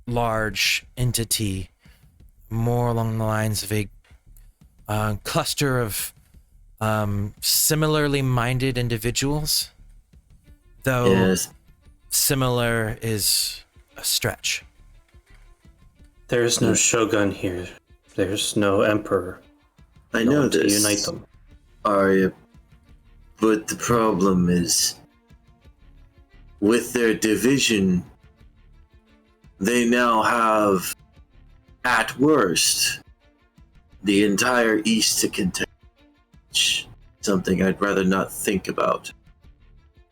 large entity, more along the lines of a cluster of similarly minded individuals, though Yes. similar is a stretch. There's no shogun here. There's no emperor. I No know one to this, unite them. Arya, but the problem is, with their division, they now have, at worst, the entire East to contend. Something I'd rather not think about,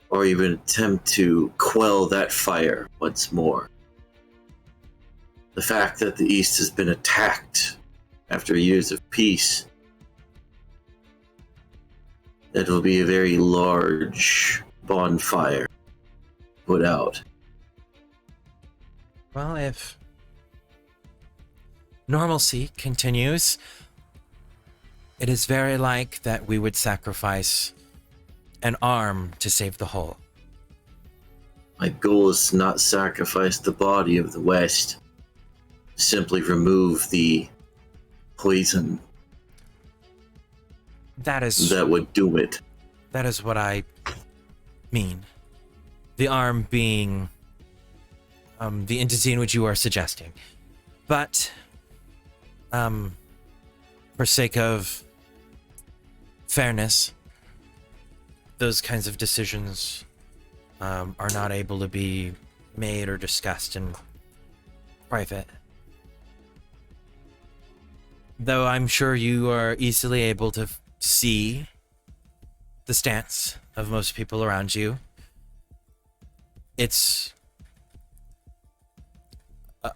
or even attempt to quell that fire once more. The fact that the East has been attacked after years of peace, that will be a very large bonfire put out. Well, if normalcy continues, it is very like that we would sacrifice an arm to save the whole. My goal is to not sacrifice the body of the West, simply remove the poison That is that would do it. That is what I mean. The arm being the entity in which you are suggesting. But for sake of fairness, those kinds of decisions are not able to be made or discussed in private. Though I'm sure you are easily able to see the stance of most people around you. It's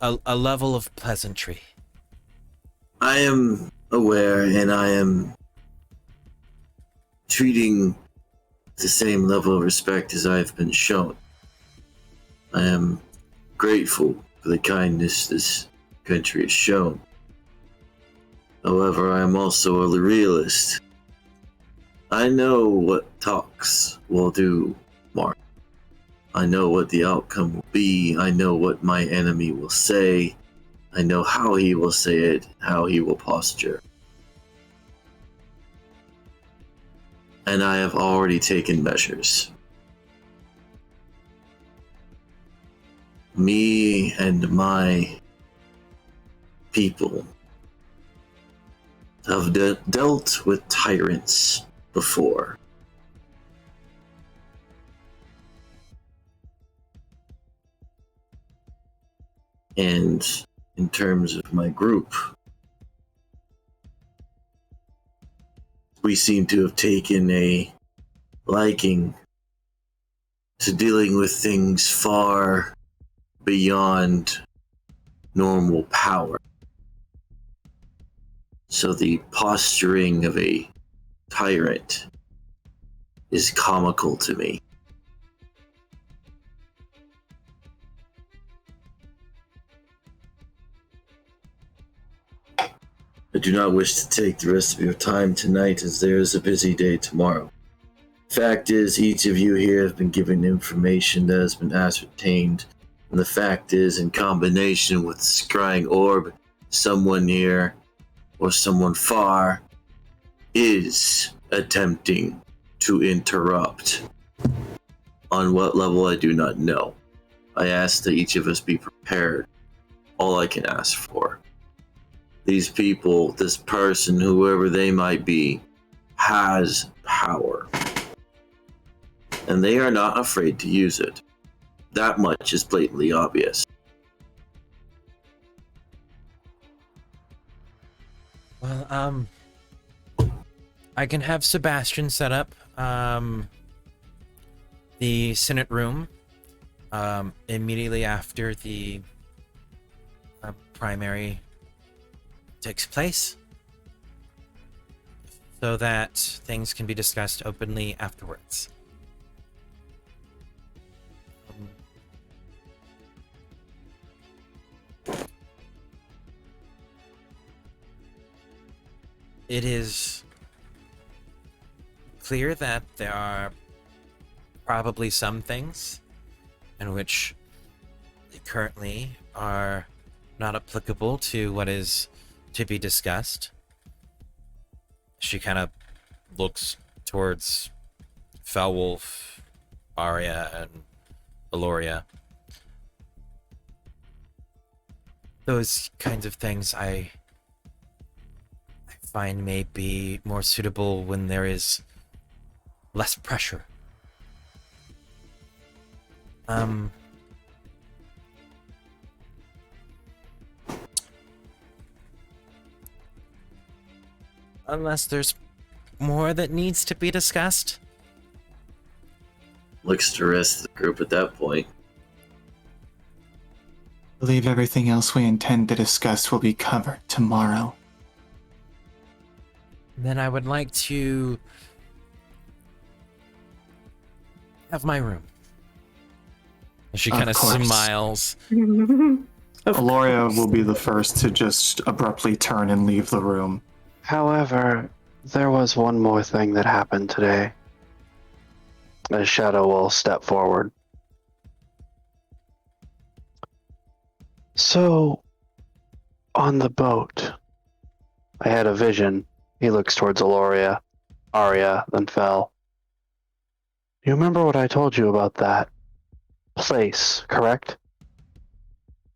a level of pleasantry. I am aware, and I am treating the same level of respect as I've been shown. I am grateful for the kindness this country has shown. However, I am also a realist. I know what talks will do, Mark. I know what the outcome will be. I know what my enemy will say. I know how he will say it, how he will posture. And I have already taken measures. Me and my people have dealt with tyrants before. And in terms of my group, we seem to have taken a liking to dealing with things far beyond normal power. So the posturing of a tyrant is comical to me. I do not wish to take the rest of your time tonight, as there is a busy day tomorrow. Fact is, each of you here have been given information that has been ascertained, and the fact is, in combination with the scrying orb, someone near or someone far is attempting to interrupt. On what level, I do not know. I ask that each of us be prepared. All I can ask for. These people, this person, whoever they might be, has power. And they are not afraid to use it. That much is blatantly obvious. Well, I can have Sebastian set up the Senate room immediately after the primary takes place, so that things can be discussed openly afterwards. It is clear that there are probably some things in which they currently are not applicable to what is to be discussed. She kind of looks towards Foulwolf, Arya, and Eloria. Those kinds of things I find may be more suitable when there is less pressure. Unless there's more that needs to be discussed. Looks to rest the group at that point. I believe everything else we intend to discuss will be covered tomorrow. Then I would like to have my room. She kind of smiles. Aloria will be the first to just abruptly turn and leave the room. However, there was one more thing that happened today. A shadow will step forward. So, on the boat, I had a vision. He looks towards Aloria, Arya, then Fel. You remember what I told you about that place, correct?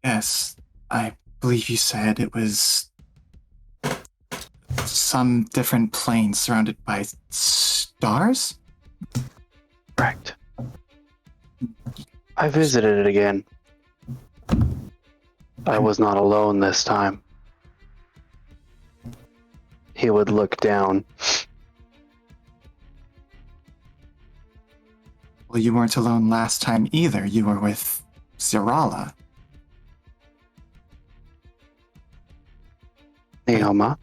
Yes, I believe you said it was some different plane surrounded by stars? Correct. I visited it again. I was not alone this time. He would look down. Well, you weren't alone last time either. You were with Zirala. Neoma.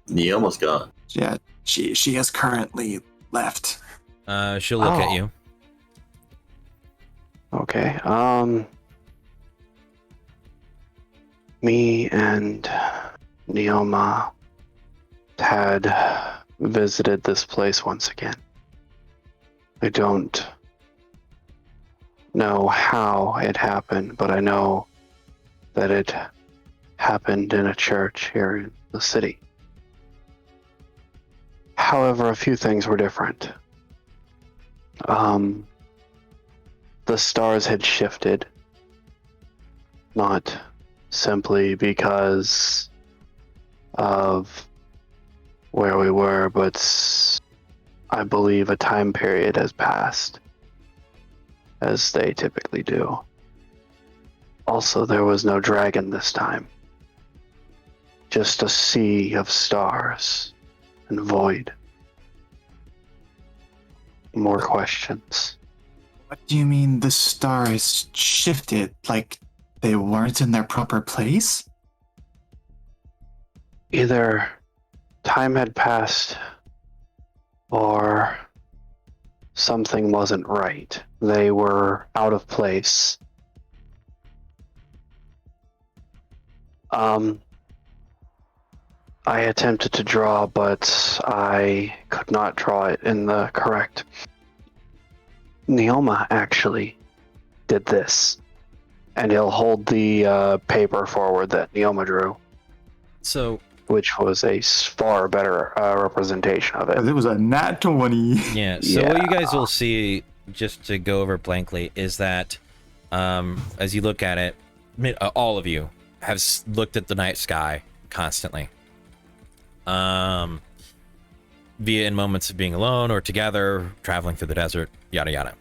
Neoma's gone. Yeah, she has currently left. She'll look at you. Okay. Me and Neoma had visited this place once again. I don't know how it happened, but I know that it happened in a church here in the city. However, a few things were different. The stars had shifted, not simply because of where we were, but I believe a time period has passed, as they typically do. Also, there was no dragon this time, just a sea of stars and void. More questions. What do you mean the stars shifted? Like they weren't in their proper place? Either time had passed or something wasn't right. They were out of place. I attempted to draw, but I could not draw it in the correct. Neoma actually did this, and he'll hold the paper forward that Neoma drew, So which was a far better representation of it. It was a nat 20. yeah. So what you guys will see, just to go over blankly, is that as you look at it, all of you have looked at the night sky constantly. Via in moments of being alone or together, traveling through the desert, yada yada.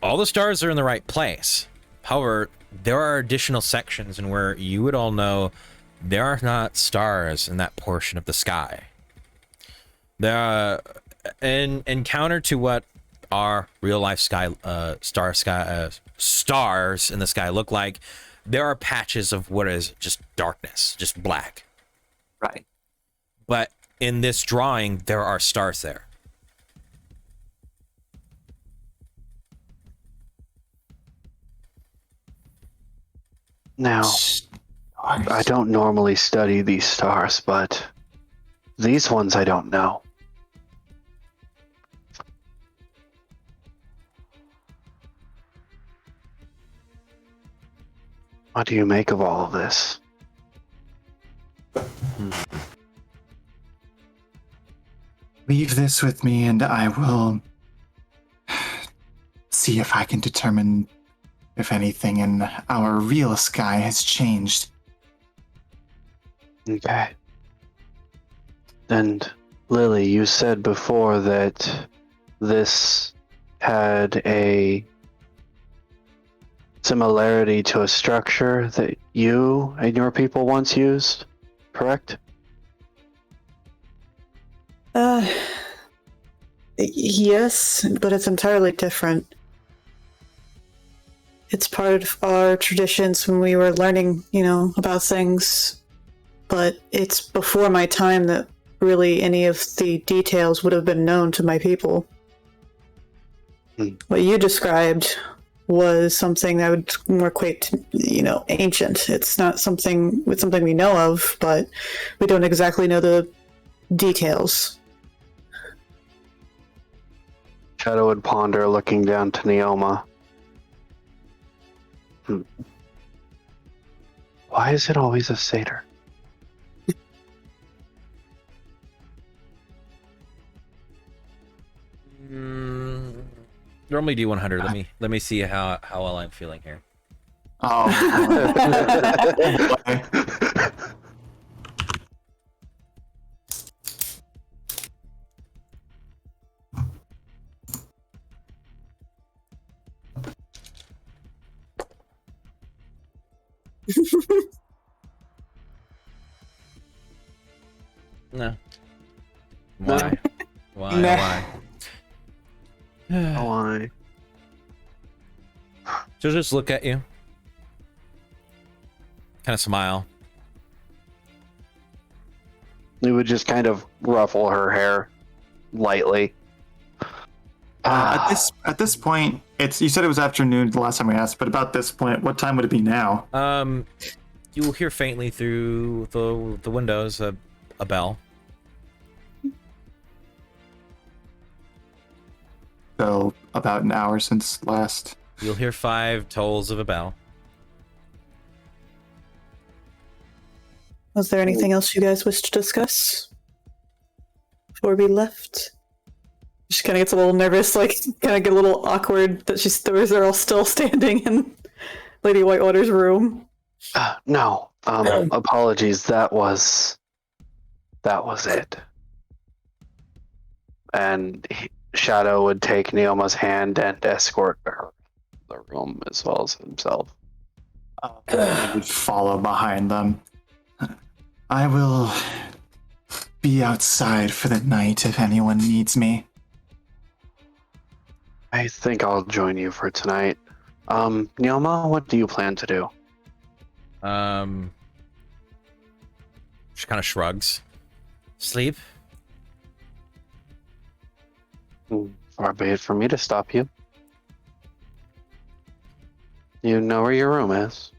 All the stars are in the right place. However, there are additional sections in where you would all know there are not stars in that portion of the sky. There are, in counter to what our real life sky, stars in the sky look like, there are patches of what is just darkness, just black. Right. But in this drawing, there are stars there. Now, I don't normally study these stars, but these ones I don't know. What do you make of all of this? Leave this with me and I will see if I can determine if anything in our real sky has changed. Okay. And Lily, you said before that this had a similarity to a structure that you and your people once used, correct? Yes, but it's entirely different. It's part of our traditions when we were learning, about things, but it's before my time that really any of the details would have been known to my people. What you described was something that would more equate to, ancient. It's not something we know of, but we don't exactly know the details. Shadow would ponder, looking down to Neoma. Why is it always a satyr? Normally do 100. Let me see how well I'm feeling here. Oh. No. Why? Why? Nah. Why? Why? She'll just look at you, kind of smile. It would just kind of ruffle her hair lightly. At this point, you said it was afternoon the last time we asked, but about this point, what time would it be now? You will hear faintly through the windows a bell. So about an hour since last. You'll hear 5 tolls of a bell. Was there anything else you guys wish to discuss before we left? She kind of gets a little nervous, like kind of get a little awkward that they're all still standing in Lady Whitewater's room. No. Apologies. That was it. And Shadow would take Neoma's hand and escort her to the room as well as himself. I would follow behind them. I will be outside for the night if anyone needs me. I think I'll join you for tonight. Neoma, what do you plan to do? She kind of shrugs. Sleep. Far be it for me to stop you. You know where your room is.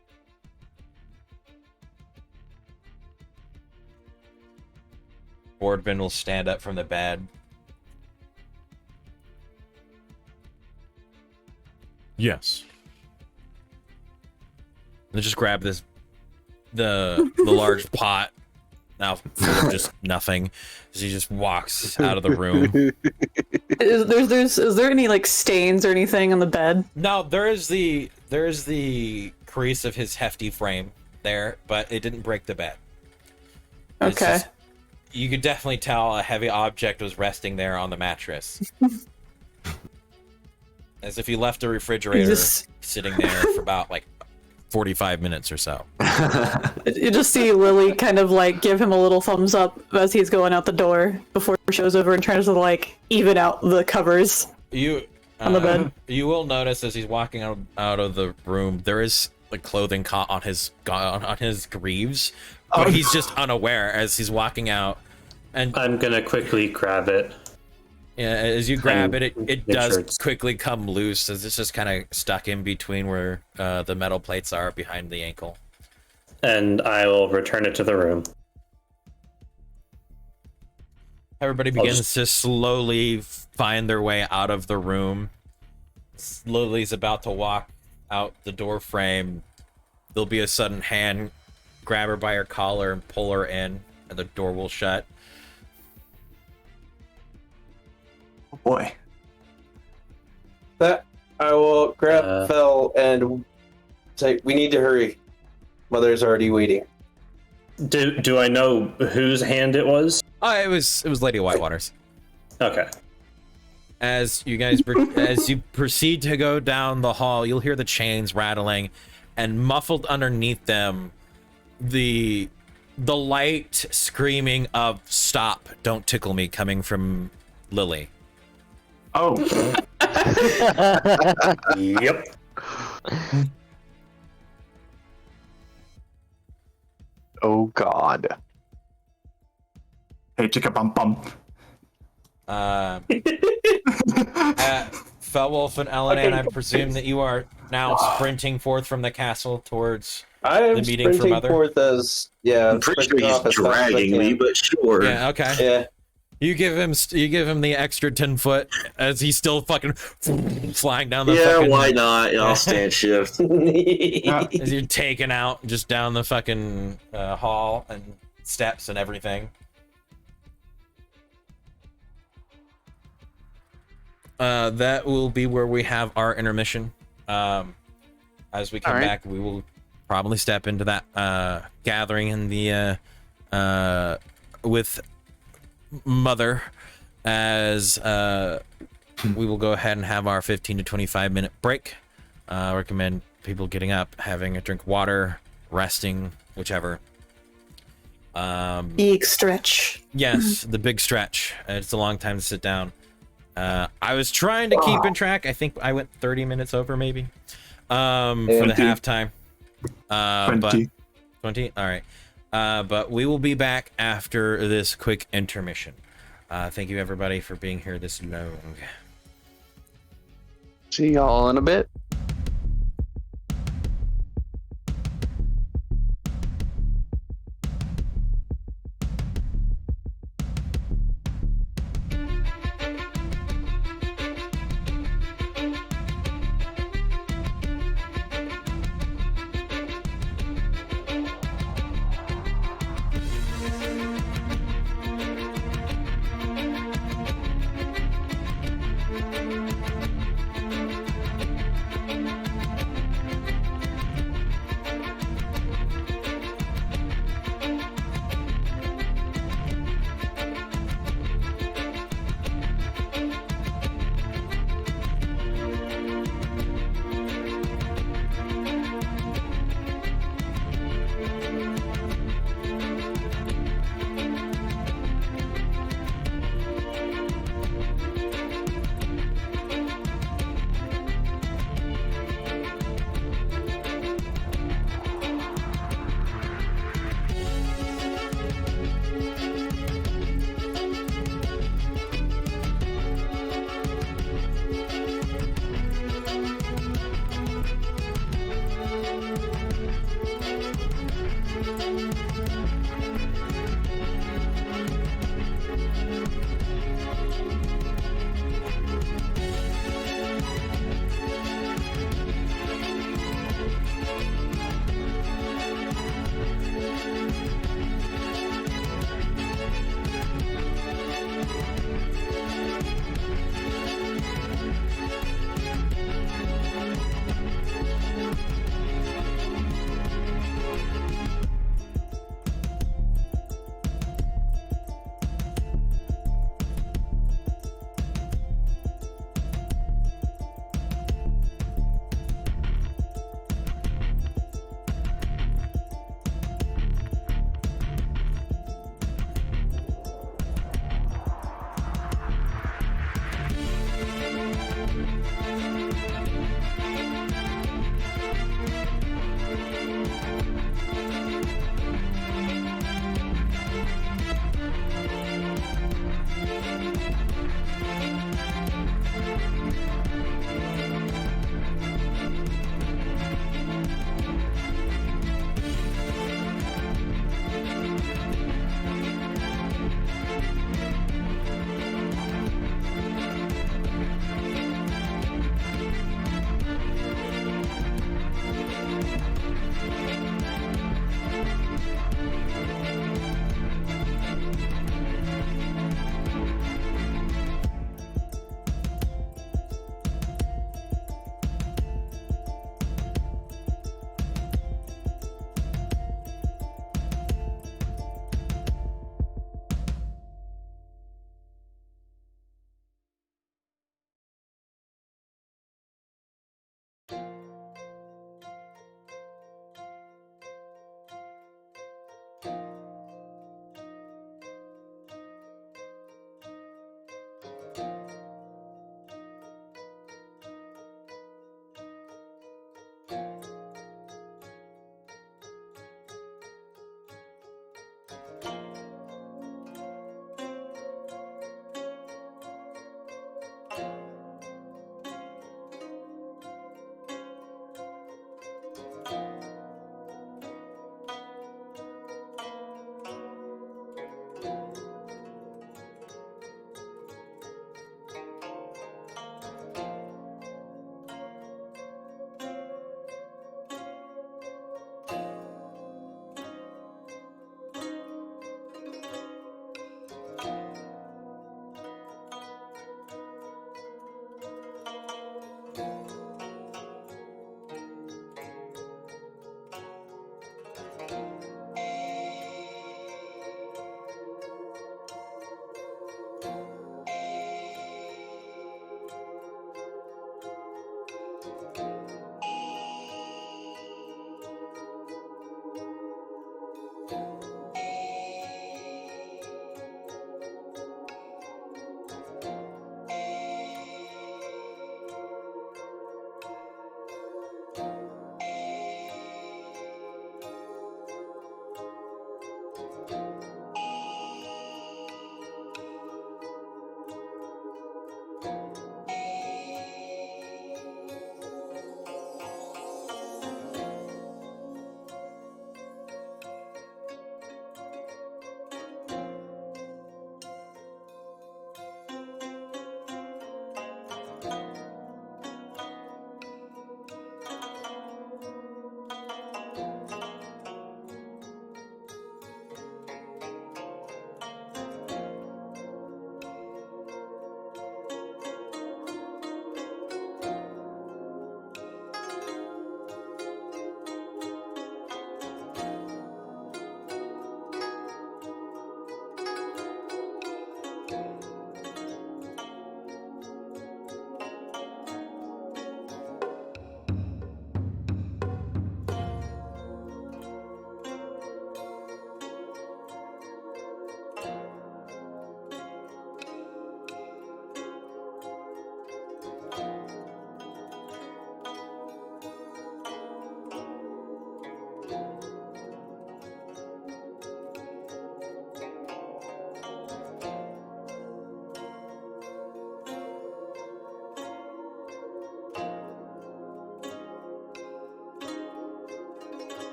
Boardman will stand up from the bed. Yes. And just grab the large pot, now full of just nothing, as he just walks out of the room. Is there any like stains or anything on the bed? No, there is the crease of his hefty frame there, but it didn't break the bed. It's Okay. You could definitely tell a heavy object was resting there on the mattress. As if you left a refrigerator sitting there for about like 45 minutes or so. You just see Lily kind of like give him a little thumbs up as he's going out the door before she goes over and tries to like even out the covers on the bed. You will notice as he's walking out of the room, there is like clothing caught on his greaves, but he's just unaware as he's walking out. And I'm gonna quickly grab it. Yeah, as you grab it does quickly come loose as it's just kind of stuck in between where the metal plates are behind the ankle. And I will return it to the room. Everybody begins to slowly find their way out of the room. Lily's about to walk out the door frame. There'll be a sudden hand grab her by her collar and pull her in, and the door will shut. Oh boy. That I will grab Fel and say, "We need to hurry. Mother's already waiting." Do I know whose hand it was? Oh, it was Lady Whitewater's. Okay. As you guys as you proceed to go down the hall, you'll hear the chains rattling, and muffled underneath them, the light screaming of "Stop! Don't tickle me!" coming from Lily. Oh. Yep. Oh God. Hey, chicka bum bum. Felwolf and Ellen, I presume that you are now sprinting forth from the castle towards the meeting for Mother. Forth as I'm pretty sure he's dragging me, but sure. Yeah, okay. Yeah. You give him the extra 10 foot as he's still fucking flying down the why not? I'll stand shift. As you're taken out just down the fucking hall and steps and everything. That will be where we have our intermission. As we come back, we will probably step into that gathering in the with Mother, as we will go ahead and have our 15 to 25 minute break. Recommend people getting up, having a drink of water, resting, whichever. Big stretch. Yes, the big stretch. It's a long time to sit down. I was trying to keep in track. I think I went 30 minutes over maybe for the halftime. 20. But 20? All right. But we will be back after this quick intermission. Thank you, everybody, for being here this long. See y'all in a bit.